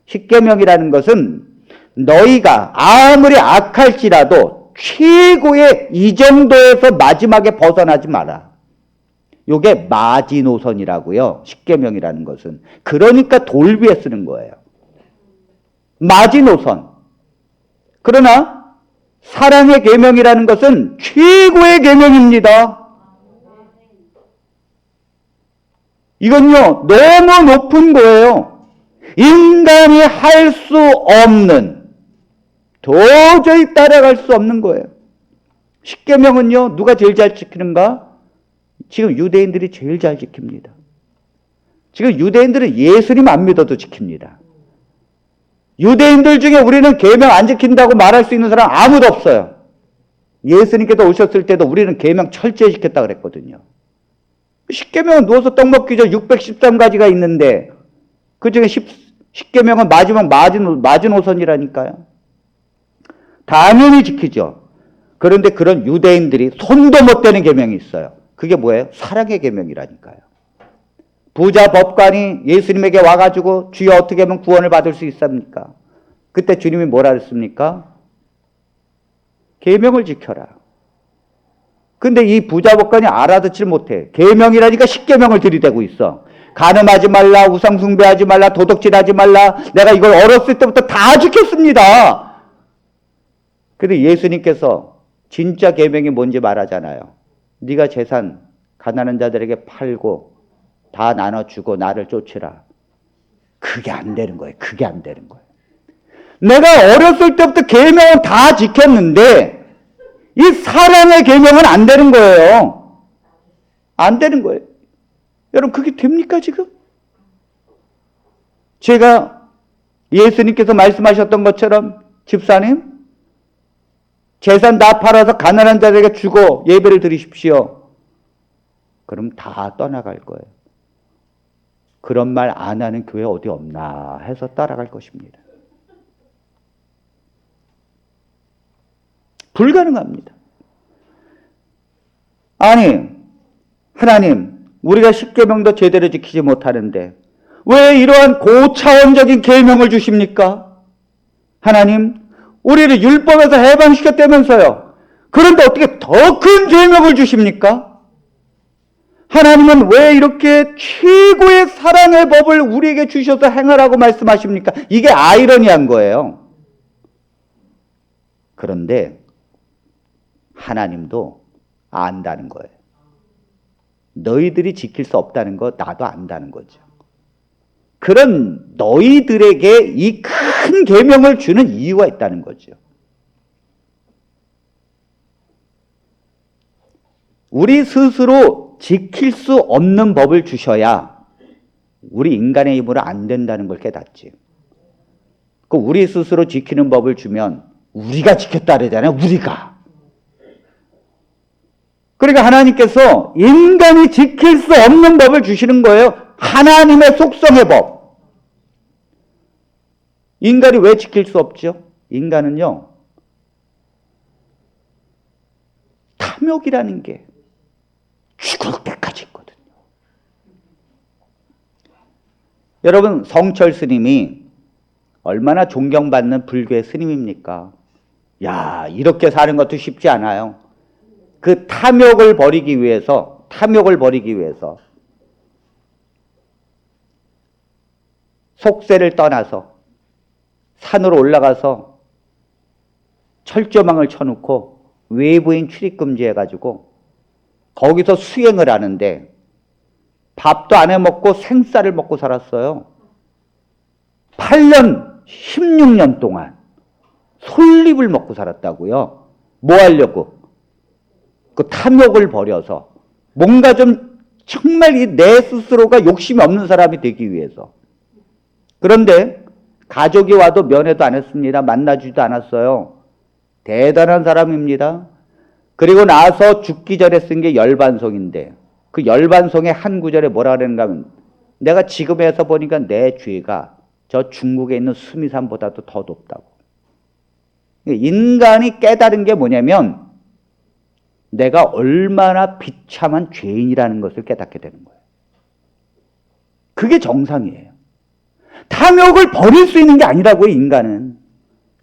십계명이라는 것은 너희가 아무리 악할지라도 최고의 이 정도에서 마지막에 벗어나지 마라. 요게 마지노선이라고요. 십계명이라는 것은. 그러니까 돌비에 쓰는 거예요. 마지노선. 그러나 사랑의 계명이라는 것은 최고의 계명입니다. 이건요, 너무 높은 거예요. 인간이 할 수 없는, 도저히 따라갈 수 없는 거예요. 십계명은요, 누가 제일 잘 지키는가? 지금 유대인들이 제일 잘 지킵니다. 지금 유대인들은 예수님 안 믿어도 지킵니다. 유대인들 중에 우리는 계명 안 지킨다고 말할 수 있는 사람 아무도 없어요. 예수님께서 오셨을 때도 우리는 계명 철저히 지켰다 그랬거든요. 십계명은 누워서 떡 먹기 전 613가지가 있는데 그중에 십계명은 마지막 마지노선이라니까요. 당연히 지키죠. 그런데 그런 유대인들이 손도 못 대는 계명이 있어요. 그게 뭐예요? 사랑의 계명이라니까요. 부자 법관이 예수님에게 와가지고 주여 어떻게 하면 구원을 받을 수 있습니까? 그때 주님이 뭐라 그랬습니까? 계명을 지켜라. 근데 이 부자 법관이 알아듣질 못해. 계명이라니까 십계명을 들이대고 있어. 간음하지 말라, 우상 숭배하지 말라, 도둑질하지 말라. 내가 이걸 어렸을 때부터 다 지켰습니다. 근데 예수님께서 진짜 계명이 뭔지 말하잖아요. 네가 재산 가난한 자들에게 팔고 다 나눠주고 나를 쫓으라. 그게 안 되는 거예요. 그게 안 되는 거예요. 내가 어렸을 때부터 계명은 다 지켰는데 이 사랑의 계명은 안 되는 거예요. 안 되는 거예요. 여러분 그게 됩니까 지금? 제가 예수님께서 말씀하셨던 것처럼 집사님 재산 다 팔아서 가난한 자들에게 주고 예배를 드리십시오. 그럼 다 떠나갈 거예요. 그런 말 안 하는 교회 어디 없나 해서 따라갈 것입니다. 불가능합니다. 아니, 하나님, 우리가 십계명도 제대로 지키지 못하는데 왜 이러한 고차원적인 계명을 주십니까? 하나님, 우리를 율법에서 해방시켰다면서요. 그런데 어떻게 더 큰 계명을 주십니까? 하나님은 왜 이렇게 최고의 사랑의 법을 우리에게 주셔서 행하라고 말씀하십니까? 이게 아이러니한 거예요. 그런데 하나님도 안다는 거예요. 너희들이 지킬 수 없다는 거 나도 안다는 거죠. 그런 너희들에게 이 큰 계명을 주는 이유가 있다는 거죠. 우리 스스로 지킬 수 없는 법을 주셔야 우리 인간의 힘으로 안 된다는 걸 깨닫지. 우리 스스로 지키는 법을 주면 우리가 지켰다 그러잖아요. 우리가. 그러니까 하나님께서 인간이 지킬 수 없는 법을 주시는 거예요. 하나님의 속성의 법. 인간이 왜 지킬 수 없죠? 인간은요, 탐욕이라는 게 죽을 때까지 있거든요. 여러분, 성철 스님이 얼마나 존경받는 불교의 스님입니까? 야, 이렇게 사는 것도 쉽지 않아요. 그 탐욕을 버리기 위해서 속세를 떠나서 산으로 올라가서 철조망을 쳐놓고 외부인 출입금지 해가지고 거기서 수행을 하는데 밥도 안 해먹고 생쌀을 먹고 살았어요. 8년, 16년 동안 솔잎을 먹고 살았다고요. 뭐 하려고? 그 탐욕을 버려서 뭔가 좀 정말 내 스스로가 욕심이 없는 사람이 되기 위해서. 그런데 가족이 와도 면회도 안 했습니다. 만나주지도 않았어요. 대단한 사람입니다. 그리고 나서 죽기 전에 쓴 게 열반송인데 그 열반송의 한 구절에 뭐라 그러는가 하면 내가 지금에서 보니까 내 죄가 저 중국에 있는 수미산보다도 더 높다고. 인간이 깨달은 게 뭐냐면 내가 얼마나 비참한 죄인이라는 것을 깨닫게 되는 거예요. 그게 정상이에요. 탐욕을 버릴 수 있는 게 아니라고요. 인간은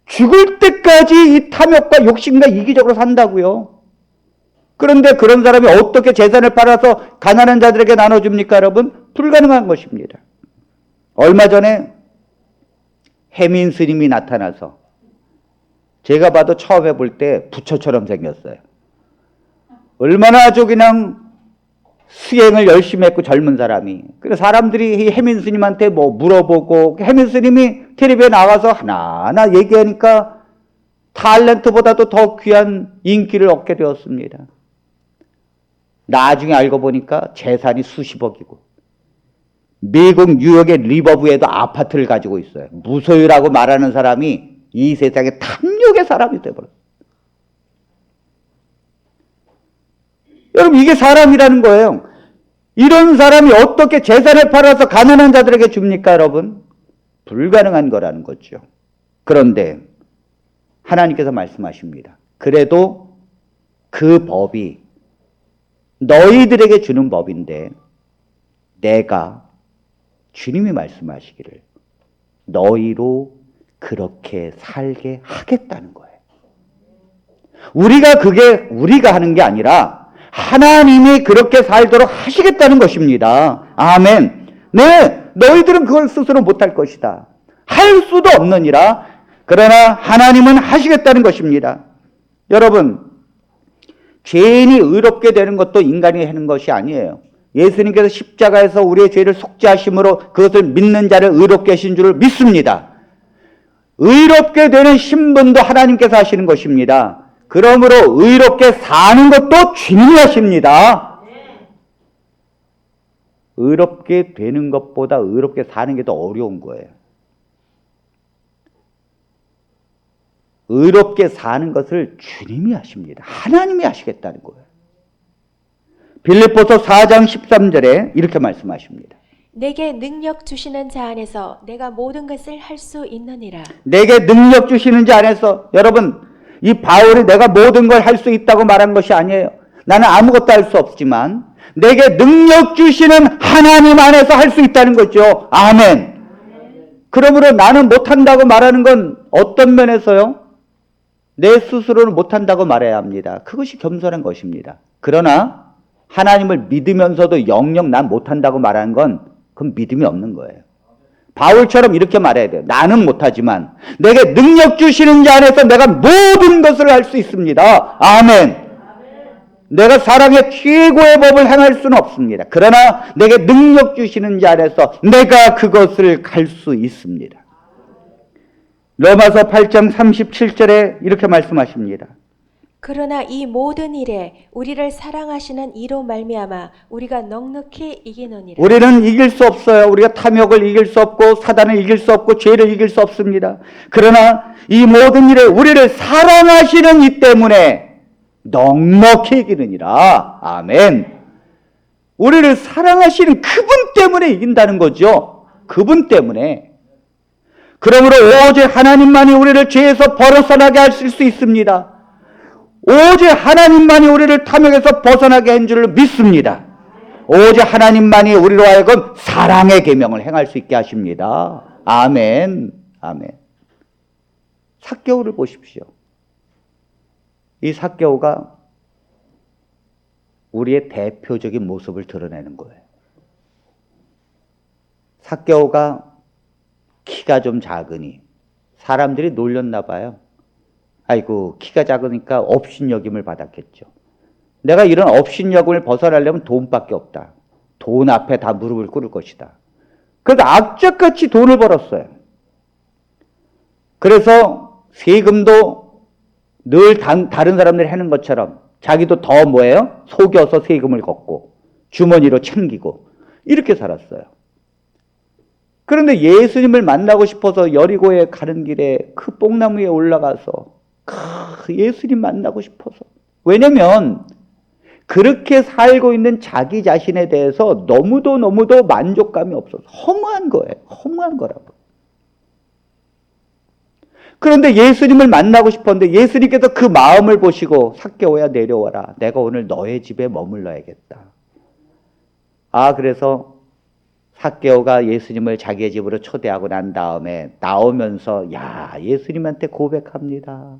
죽을 때까지 이 탐욕과 욕심과 이기적으로 산다고요. 그런데 그런 사람이 어떻게 재산을 팔아서 가난한 자들에게 나눠줍니까? 여러분, 불가능한 것입니다. 얼마 전에 해민 스님이 나타나서 제가 봐도 처음 해볼 때 부처처럼 생겼어요. 얼마나 아주 그냥 수행을 열심히 했고 젊은 사람이. 그래서 사람들이 해민 스님한테 뭐 물어보고 해민 스님이 텔레비에 나가서 하나하나 얘기하니까 탤런트보다도 더 귀한 인기를 얻게 되었습니다. 나중에 알고 보니까 재산이 수십억이고 미국 뉴욕의 리버브에도 아파트를 가지고 있어요. 무소유라고 말하는 사람이 이 세상에 탐욕의 사람이 되어버렸어요. 여러분, 이게 사람이라는 거예요. 이런 사람이 어떻게 재산을 팔아서 가난한 자들에게 줍니까, 여러분? 불가능한 거라는 거죠. 그런데 하나님께서 말씀하십니다. 그래도 그 법이 너희들에게 주는 법인데 내가 주님이 말씀하시기를 너희로 그렇게 살게 하겠다는 거예요. 우리가 하는 게 아니라 하나님이 그렇게 살도록 하시겠다는 것입니다. 아멘. 네, 너희들은 그걸 스스로 못할 것이다. 할 수도 없느니라. 그러나 하나님은 하시겠다는 것입니다. 여러분, 죄인이 의롭게 되는 것도 인간이 하는 것이 아니에요. 예수님께서 십자가에서 우리의 죄를 속죄하심으로 그것을 믿는 자를 의롭게 하신 줄을 믿습니다. 의롭게 되는 신분도 하나님께서 하시는 것입니다. 그러므로 의롭게 사는 것도 주님이 하십니다. 의롭게 되는 것보다 의롭게 사는 게 더 어려운 거예요. 의롭게 사는 것을 주님이 하십니다. 하나님이 하시겠다는 거예요. 빌립보서 4장 13절에 이렇게 말씀하십니다. 내게 능력 주시는 자 안에서 내가 모든 것을 할 수 있느니라. 내게 능력 주시는 자 안에서, 여러분, 이 바울이 내가 모든 걸 할 수 있다고 말한 것이 아니에요. 나는 아무것도 할 수 없지만 내게 능력 주시는 하나님 안에서 할 수 있다는 거죠. 아멘. 그러므로 나는 못한다고 말하는 건 어떤 면에서요? 내 스스로는 못한다고 말해야 합니다. 그것이 겸손한 것입니다. 그러나 하나님을 믿으면서도 영영 난 못한다고 말하는 건 그건 믿음이 없는 거예요. 바울처럼 이렇게 말해야 돼요. 나는 못하지만 내게 능력 주시는 자 안에서 내가 모든 것을 할 수 있습니다. 아멘. 내가 사랑의 최고의 법을 행할 수는 없습니다. 그러나 내게 능력 주시는 자 안에서 내가 그것을 갈 수 있습니다. 로마서 8장 37절에 이렇게 말씀하십니다. 그러나 이 모든 일에 우리를 사랑하시는 이로 말미암아 우리가 넉넉히 이기노니라. 우리는 이길 수 없어요. 우리가 탐욕을 이길 수 없고 사단을 이길 수 없고 죄를 이길 수 없습니다. 그러나 이 모든 일에 우리를 사랑하시는 이 때문에 넉넉히 이기느니라. 아멘. 우리를 사랑하시는 그분 때문에 이긴다는 거죠. 그분 때문에. 그러므로 오직 하나님만이 우리를 죄에서 벗어나게 하실 수 있습니다. 오직 하나님만이 우리를 탐욕에서 벗어나게 한 줄을 믿습니다. 오직 하나님만이 우리로 하여금 사랑의 계명을 행할 수 있게 하십니다. 아멘. 아멘. 삭개오를 보십시오. 이 삭개오가 우리의 대표적인 모습을 드러내는 거예요. 삭개오가 키가 좀 작으니 사람들이 놀렸나 봐요. 아이고 키가 작으니까 업신여김을 받았겠죠. 내가 이런 업신여김을 벗어나려면 돈밖에 없다. 돈 앞에 다 무릎을 꿇을 것이다. 그래서 악착같이 돈을 벌었어요. 그래서 세금도 늘 다른 사람들이 하는 것처럼 자기도 더 뭐예요? 속여서 세금을 걷고 주머니로 챙기고 이렇게 살았어요. 그런데 예수님을 만나고 싶어서 여리고에 가는 길에 그 뽕나무에 올라가서 예수님 만나고 싶어서. 왜냐면 그렇게 살고 있는 자기 자신에 대해서 너무도 만족감이 없어서 허무한 거예요. 허무한 거라고. 그런데 예수님을 만나고 싶었는데 예수님께서 그 마음을 보시고 삭개오야 내려와라. 내가 오늘 너의 집에 머물러야겠다. 그래서 삭개오가 예수님을 자기의 집으로 초대하고 난 다음에 나오면서 예수님한테 고백합니다.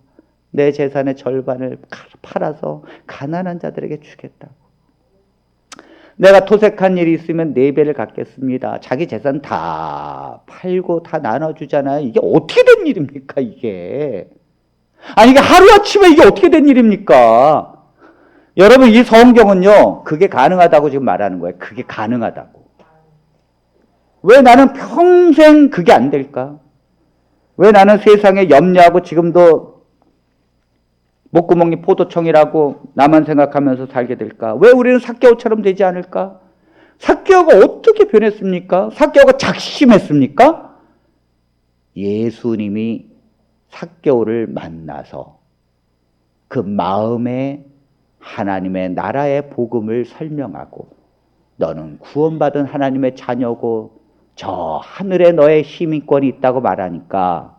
내 재산의 절반을 팔아서 가난한 자들에게 주겠다. 내가 토색한 일이 있으면 4배를 갚겠습니다. 자기 재산 다 팔고 다 나눠주잖아요. 이게 어떻게 된 일입니까 이게? 이게 하루아침에 이게 어떻게 된 일입니까? 여러분 이 성경은요 그게 가능하다고 지금 말하는 거예요. 그게 가능하다고. 왜 나는 평생 그게 안 될까? 왜 나는 세상에 염려하고 지금도 목구멍이 포도청이라고 나만 생각하면서 살게 될까? 왜 우리는 삭개오처럼 되지 않을까? 삭개오가 어떻게 변했습니까? 삭개오가 작심했습니까? 예수님이 삭개오를 만나서 그 마음에 하나님의 나라의 복음을 설명하고 너는 구원받은 하나님의 자녀고 저 하늘에 너의 시민권이 있다고 말하니까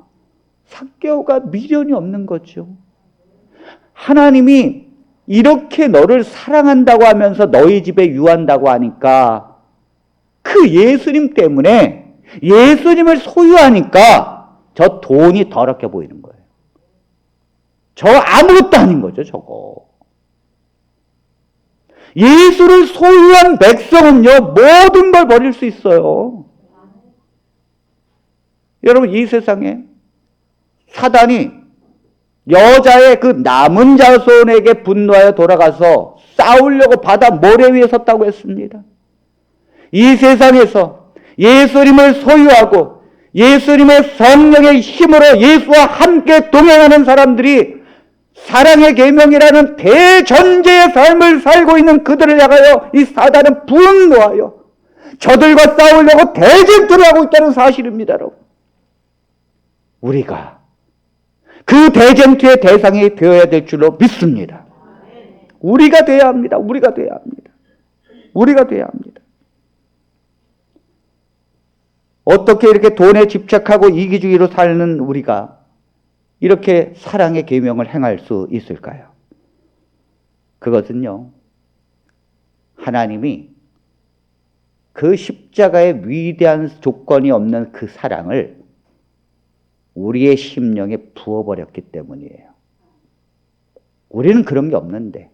삭개오가 미련이 없는 거죠. 하나님이 이렇게 너를 사랑한다고 하면서 너희 집에 유한다고 하니까 그 예수님 때문에 예수님을 소유하니까 저 돈이 더럽게 보이는 거예요. 저 아무것도 아닌 거죠, 저거. 예수를 소유한 백성은요, 모든 걸 버릴 수 있어요. 여러분, 이 세상에 사단이 여자의 그 남은 자손에게 분노하여 돌아가서 싸우려고 바다 모래 위에 섰다고 했습니다. 이 세상에서 예수님을 소유하고 예수님의 성령의 힘으로 예수와 함께 동행하는 사람들이 사랑의 계명이라는 대전제의 삶을 살고 있는 그들을 향하여 이 사단은 분노하여 저들과 싸우려고 대쟁투를 하고 있다는 사실입니다. 여러분. 우리가 그 대쟁투의 대상이 되어야 될 줄로 믿습니다. 우리가 되어야 합니다. 우리가 되어야 합니다. 우리가 되어야 합니다. 어떻게 이렇게 돈에 집착하고 이기주의로 사는 우리가 이렇게 사랑의 계명을 행할 수 있을까요? 그것은요, 하나님이 그 십자가의 위대한 조건이 없는 그 사랑을 우리의 심령에 부어버렸기 때문이에요. 우리는 그런 게 없는데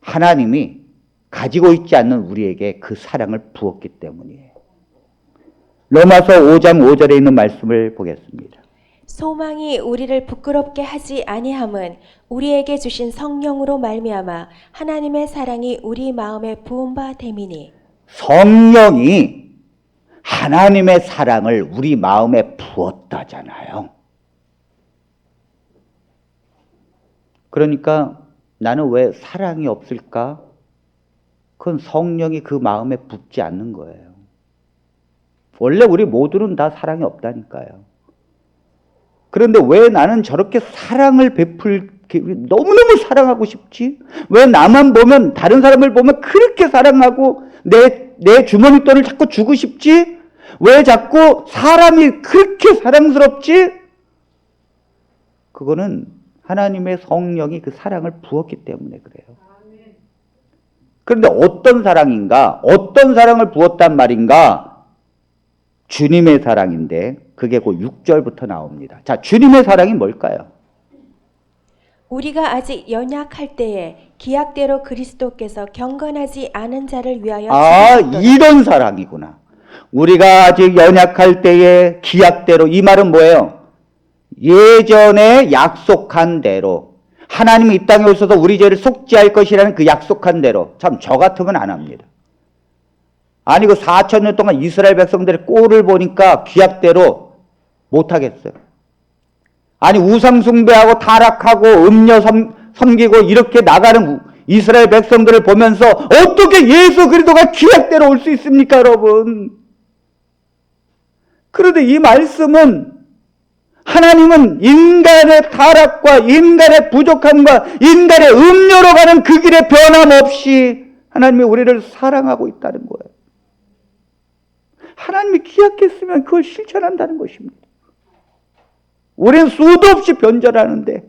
하나님이 가지고 있지 않는 우리에게 그 사랑을 부었기 때문이에요. 로마서 5장 5절에 있는 말씀을 보겠습니다. 소망이 우리를 부끄럽게 하지 아니함은 우리에게 주신 성령으로 말미암아 하나님의 사랑이 우리 마음에 부은 바 됨이니. 성령이 하나님의 사랑을 우리 마음에 부었다잖아요. 그러니까 나는 왜 사랑이 없을까? 그건 성령이 그 마음에 붓지 않는 거예요. 원래 우리 모두는 다 사랑이 없다니까요. 그런데 왜 나는 저렇게 사랑을 너무너무 사랑하고 싶지? 왜 나만 보면, 다른 사람을 보면 그렇게 사랑하고 내 주머니 돈을 자꾸 주고 싶지? 왜 자꾸 사람이 그렇게 사랑스럽지? 그거는 하나님의 성령이 그 사랑을 부었기 때문에 그래요. 그런데 어떤 사랑인가? 어떤 사랑을 부었단 말인가? 주님의 사랑인데 그게 그 6절부터 나옵니다. 자, 주님의 사랑이 뭘까요? 우리가 아직 연약할 때에 기약대로 그리스도께서 경건하지 않은 자를 위하여 죽으셨도다. 이런 사랑이구나. 우리가 아직 연약할 때에 기약대로, 이 말은 뭐예요? 예전에 약속한 대로 하나님이 이 땅에 오셔서 우리 죄를 속죄할 것이라는 그 약속한 대로. 참 저 같으면 안 합니다. 아니 그 4,000년 동안 이스라엘 백성들의 꼴을 보니까 기약대로 못하겠어요. 아니 우상 숭배하고 타락하고 음녀 섬기고 이렇게 나가는 이스라엘 백성들을 보면서 어떻게 예수 그리스도가 기약대로 올 수 있습니까, 여러분? 그런데 이 말씀은 하나님은 인간의 타락과 인간의 부족함과 인간의 음료로 가는 그 길에 변함없이 하나님이 우리를 사랑하고 있다는 거예요. 하나님이 기약했으면 그걸 실천한다는 것입니다. 우리는 수도 없이 변절하는데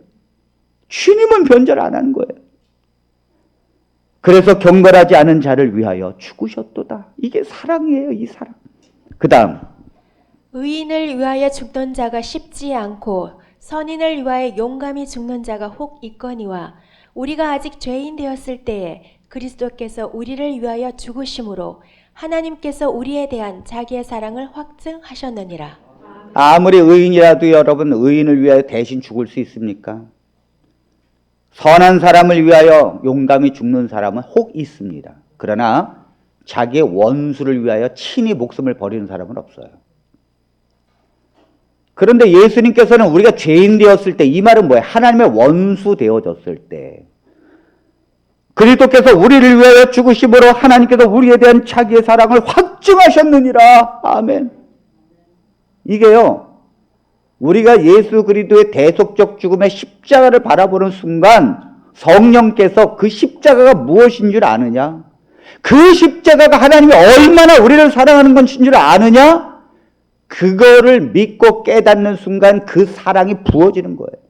주님은 변절 안 하는 거예요. 그래서 경건하지 않은 자를 위하여 죽으셨도다. 이게 사랑이에요, 이 사랑. 그 다음 의인을 위하여 죽던 자가 쉽지 않고 선인을 위하여 용감히 죽는 자가 혹 있거니와 우리가 아직 죄인 되었을 때에 그리스도께서 우리를 위하여 죽으심으로 하나님께서 우리에 대한 자기의 사랑을 확증하셨느니라. 아무리 의인이라도 여러분 의인을 위하여 대신 죽을 수 있습니까? 선한 사람을 위하여 용감히 죽는 사람은 혹 있습니다. 그러나 자기의 원수를 위하여 친히 목숨을 버리는 사람은 없어요. 그런데 예수님께서는 우리가 죄인 되었을 때, 이 말은 뭐예요? 하나님의 원수 되어졌을 때 그리스도께서 우리를 위하여 죽으심으로 하나님께서 우리에 대한 자기의 사랑을 확증하셨느니라. 아멘. 이게요, 우리가 예수 그리스도의 대속적 죽음의 십자가를 바라보는 순간 성령께서 그 십자가가 무엇인 줄 아느냐? 그 십자가가 하나님이 얼마나 우리를 사랑하는 것인 줄 아느냐? 그거를 믿고 깨닫는 순간 그 사랑이 부어지는 거예요.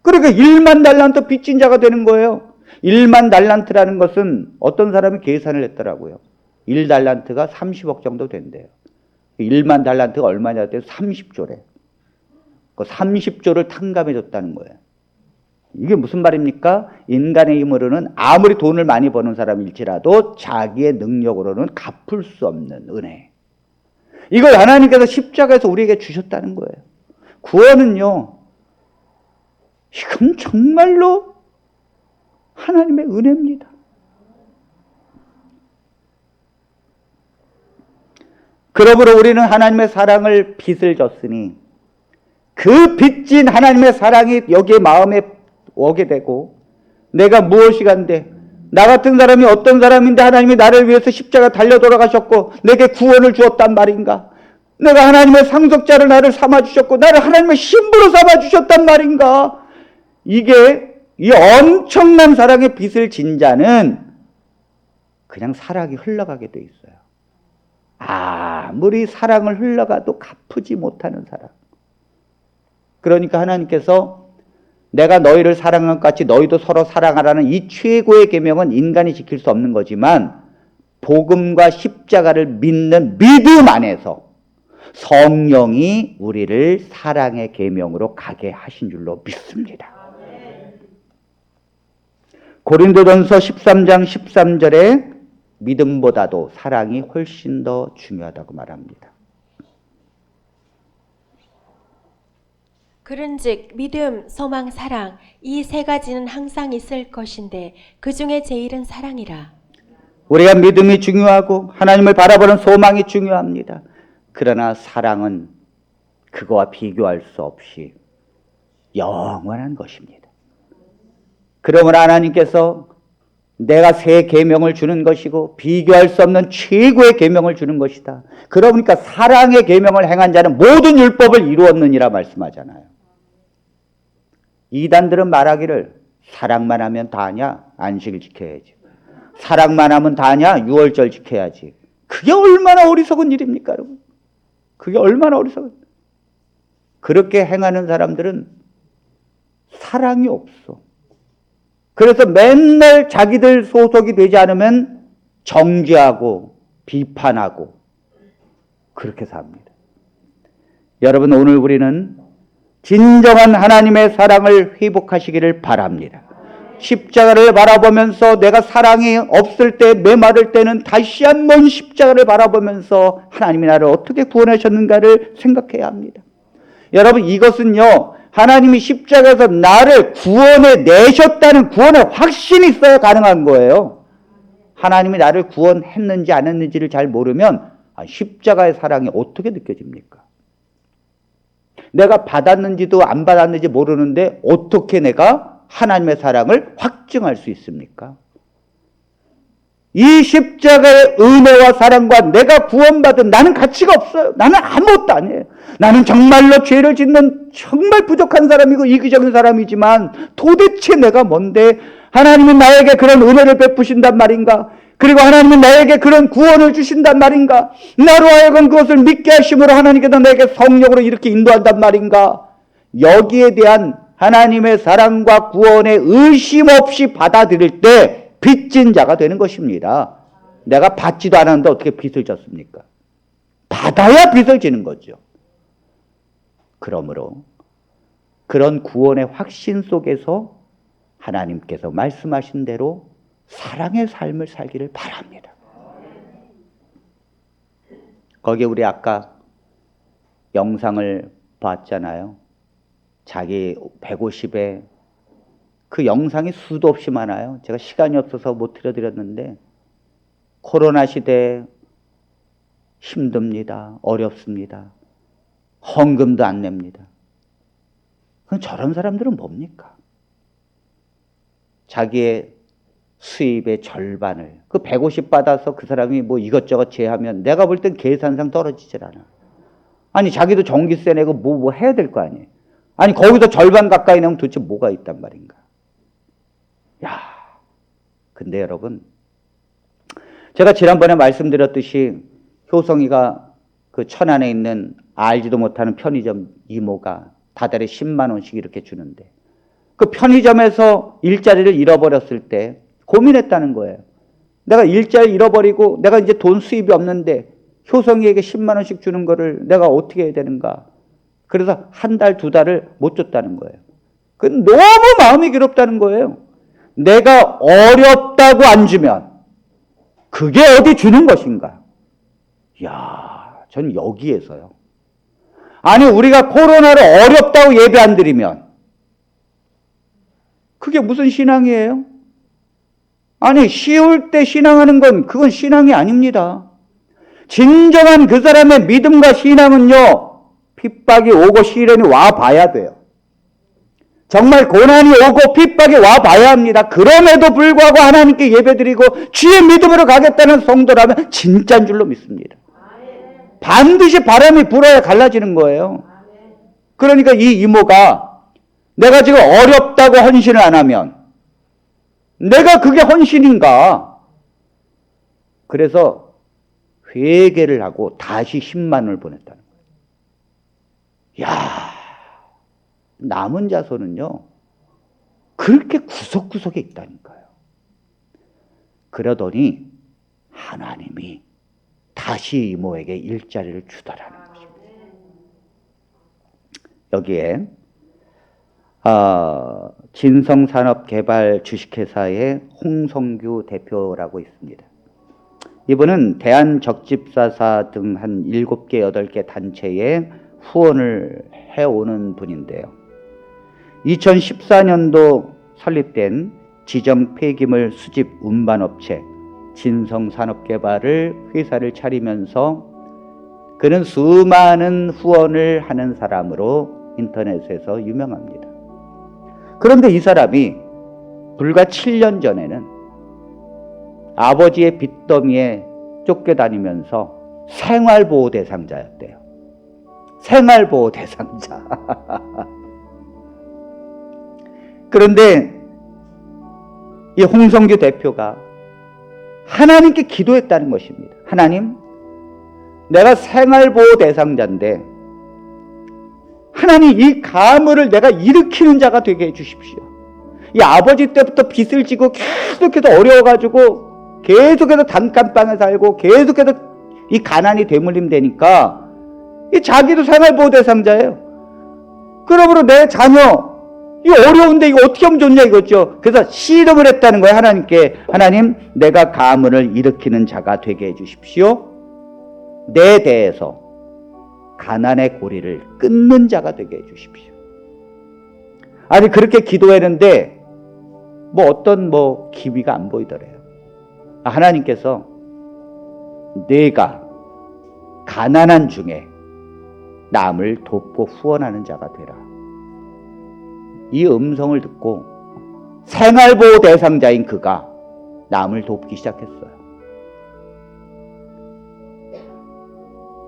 그러니까 1만 달란트 빚진 자가 되는 거예요. 1만 달란트라는 것은 어떤 사람이 계산을 했더라고요. 1달란트가 30억 정도 된대요. 1만 달란트가 얼마냐 했더니 30조래. 그 30조를 탕감해 줬다는 거예요. 이게 무슨 말입니까? 인간의 힘으로는 아무리 돈을 많이 버는 사람일지라도 자기의 능력으로는 갚을 수 없는 은혜. 이걸 하나님께서 십자가에서 우리에게 주셨다는 거예요. 구원은요, 이건 정말로 하나님의 은혜입니다. 그러므로 우리는 하나님의 사랑을 빚을 졌으니 그 빚진 하나님의 사랑이 여기에 마음에 오게 되고, 내가 무엇이 간데, 나 같은 사람이 어떤 사람인데 하나님이 나를 위해서 십자가 달려 돌아가셨고 내게 구원을 주었단 말인가? 내가 하나님의 상속자를 나를 삼아주셨고 나를 하나님의 신부로 삼아주셨단 말인가? 이게 이 엄청난 사랑의 빚을 진 자는 그냥 사랑이 흘러가게 돼 있어요. 아무리 사랑을 흘러가도 갚지 못하는 사랑. 그러니까 하나님께서 내가 너희를 사랑한 것 같이 너희도 서로 사랑하라는 이 최고의 계명은 인간이 지킬 수 없는 거지만 복음과 십자가를 믿는 믿음 안에서 성령이 우리를 사랑의 계명으로 가게 하신 줄로 믿습니다. 고린도전서 13장 13절에 믿음보다도 사랑이 훨씬 더 중요하다고 말합니다. 그런즉 믿음, 소망, 사랑 이 세 가지는 항상 있을 것인데 그 중에 제일은 사랑이라. 우리가 믿음이 중요하고 하나님을 바라보는 소망이 중요합니다. 그러나 사랑은 그거와 비교할 수 없이 영원한 것입니다. 그러므로 하나님께서 내가 새 계명을 주는 것이고 비교할 수 없는 최고의 계명을 주는 것이다. 그러니까 사랑의 계명을 행한 자는 모든 율법을 이루었느니라 말씀하잖아요. 이단들은 말하기를 사랑만 하면 다냐? 안식일 지켜야지. 사랑만 하면 다냐? 유월절 지켜야지. 그게 얼마나 어리석은 일입니까, 여러분? 그게 얼마나 어리석은. 그렇게 행하는 사람들은 사랑이 없어. 그래서 맨날 자기들 소속이 되지 않으면 정죄하고 비판하고 그렇게 삽니다. 여러분, 오늘 우리는 진정한 하나님의 사랑을 회복하시기를 바랍니다. 십자가를 바라보면서 내가 사랑이 없을 때, 메마를 때는 다시 한번 십자가를 바라보면서 하나님이 나를 어떻게 구원하셨는가를 생각해야 합니다. 여러분, 이것은요, 하나님이 십자가에서 나를 구원해 내셨다는 구원의 확신이 있어야 가능한 거예요. 하나님이 나를 구원했는지 안 했는지를 잘 모르면 십자가의 사랑이 어떻게 느껴집니까? 내가 받았는지도 안 받았는지 모르는데 어떻게 내가 하나님의 사랑을 확증할 수 있습니까? 이 십자가의 은혜와 사랑과 내가 구원받은 나는 가치가 없어요. 나는 아무것도 아니에요. 나는 정말로 죄를 짓는 정말 부족한 사람이고 이기적인 사람이지만 도대체 내가 뭔데 하나님이 나에게 그런 은혜를 베푸신단 말인가? 그리고 하나님은 나에게 그런 구원을 주신단 말인가? 나로 하여금 그것을 믿게 하심으로 하나님께서 나에게 성령으로 이렇게 인도한단 말인가? 여기에 대한 하나님의 사랑과 구원의 의심 없이 받아들일 때 빚진 자가 되는 것입니다. 내가 받지도 않았는데 어떻게 빚을 졌습니까? 받아야 빚을 지는 거죠. 그러므로 그런 구원의 확신 속에서 하나님께서 말씀하신 대로 사랑의 삶을 살기를 바랍니다. 거기에 우리 아까 영상을 봤잖아요. 자기 150에 그 영상이 수도 없이 많아요. 제가 시간이 없어서 못 들려드렸는데 코로나 시대에 힘듭니다. 어렵습니다. 헌금도 안 냅니다. 그럼 저런 사람들은 뭡니까? 자기의 수입의 절반을 그 150 받아서 그 사람이 뭐 이것저것 제하면 내가 볼 땐 계산상 떨어지질 않아. 아니 자기도 전기세 내고 뭐 해야 될 거 아니에요. 아니 거기서 절반 가까이 내면 도대체 뭐가 있단 말인가. 야, 근데 여러분, 제가 지난번에 말씀드렸듯이 효성이가 그 천안에 있는 알지도 못하는 편의점 이모가 다달에 10만 원씩 이렇게 주는데 그 편의점에서 일자리를 잃어버렸을 때 고민했다는 거예요. 내가 일자리 잃어버리고 내가 이제 돈 수입이 없는데 효성이에게 10만 원씩 주는 거를 내가 어떻게 해야 되는가. 그래서 한 달, 두 달을 못 줬다는 거예요. 그 너무 마음이 괴롭다는 거예요. 내가 어렵다고 안 주면 그게 어디 주는 것인가? 이야, 전 여기에서요. 아니 우리가 코로나를 어렵다고 예배 안 드리면 그게 무슨 신앙이에요? 아니 쉬울 때 신앙하는 건 그건 신앙이 아닙니다. 진정한 그 사람의 믿음과 신앙은요, 핍박이 오고 시련이 와봐야 돼요. 정말 고난이 오고 핍박이 와봐야 합니다. 그럼에도 불구하고 하나님께 예배드리고 주의 믿음으로 가겠다는 성도라면 진짜인 줄로 믿습니다. 반드시 바람이 불어야 갈라지는 거예요. 그러니까 이 이모가 내가 지금 어렵다고 헌신을 안 하면 내가 그게 헌신인가? 그래서 회개를 하고 다시 10만 원을 보냈다는 거예요. 야, 남은 자손은요 그렇게 구석구석에 있다니까요. 그러더니 하나님이 다시 이모에게 일자리를 주더라는 것입니다. 여기에 진성산업개발 주식회사의 홍성규 대표라고 있습니다. 이분은 대한적집사사 등 한 7개, 8개 단체에 후원을 해오는 분인데요. 2014년도 설립된 지점 폐기물 수집 운반업체 진성산업개발을 회사를 차리면서 그는 수많은 후원을 하는 사람으로 인터넷에서 유명합니다. 그런데 이 사람이 불과 7년 전에는 아버지의 빚더미에 쫓겨다니면서 생활보호 대상자였대요. 생활보호 대상자. 그런데 이 홍성규 대표가 하나님께 기도했다는 것입니다. 하나님, 내가 생활보호 대상자인데 하나님 이 가물을 내가 일으키는 자가 되게 해주십시오. 이 아버지 때부터 빚을 지고 계속해서 어려워가지고 계속해서 단칸방에 살고 계속해서 이 가난이 되물림 되니까 이 자기도 생활보호 대상자예요. 그러므로 내 자녀 이 어려운데 이거 어떻게 하면 좋냐 이거죠. 그래서 씨름을 했다는 거예요. 하나님께. 하나님, 내가 가문을 일으키는 자가 되게 해주십시오. 내 대에서 가난의 고리를 끊는 자가 되게 해주십시오. 아니 그렇게 기도했는데 어떤 기미가 안 보이더래요. 하나님께서 내가 가난한 중에 남을 돕고 후원하는 자가 되라. 이 음성을 듣고 생활보호 대상자인 그가 남을 돕기 시작했어요.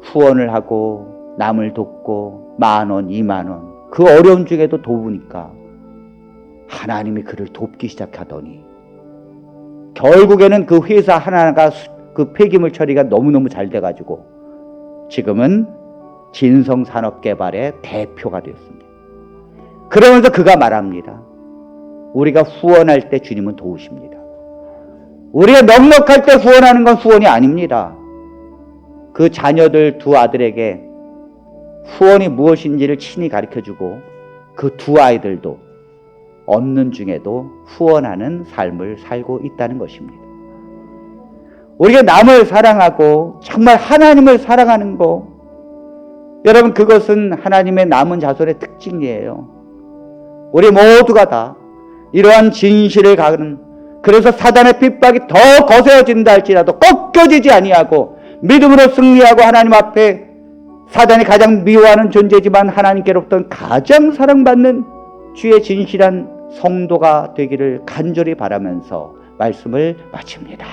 후원을 하고 남을 돕고 10,000원, 20,000원 그 어려운 중에도 돕으니까 하나님이 그를 돕기 시작하더니 결국에는 그 회사 하나가 그 폐기물 처리가 너무너무 잘 돼가지고 지금은 진성산업개발의 대표가 되었습니다. 그러면서 그가 말합니다. 우리가 후원할 때 주님은 도우십니다. 우리가 넉넉할 때 후원하는 건 후원이 아닙니다. 그 자녀들 두 아들에게 후원이 무엇인지를 친히 가르쳐주고 그 두 아이들도 얻는 중에도 후원하는 삶을 살고 있다는 것입니다. 우리가 남을 사랑하고 정말 하나님을 사랑하는 거, 여러분 그것은 하나님의 남은 자손의 특징이에요. 우리 모두가 다 이러한 진실을 가는, 그래서 사단의 핍박이 더 거세어진다 할지라도 꺾여지지 아니하고 믿음으로 승리하고 하나님 앞에 사단이 가장 미워하는 존재지만 하나님께로부터는 가장 사랑받는 주의 진실한 성도가 되기를 간절히 바라면서 말씀을 마칩니다.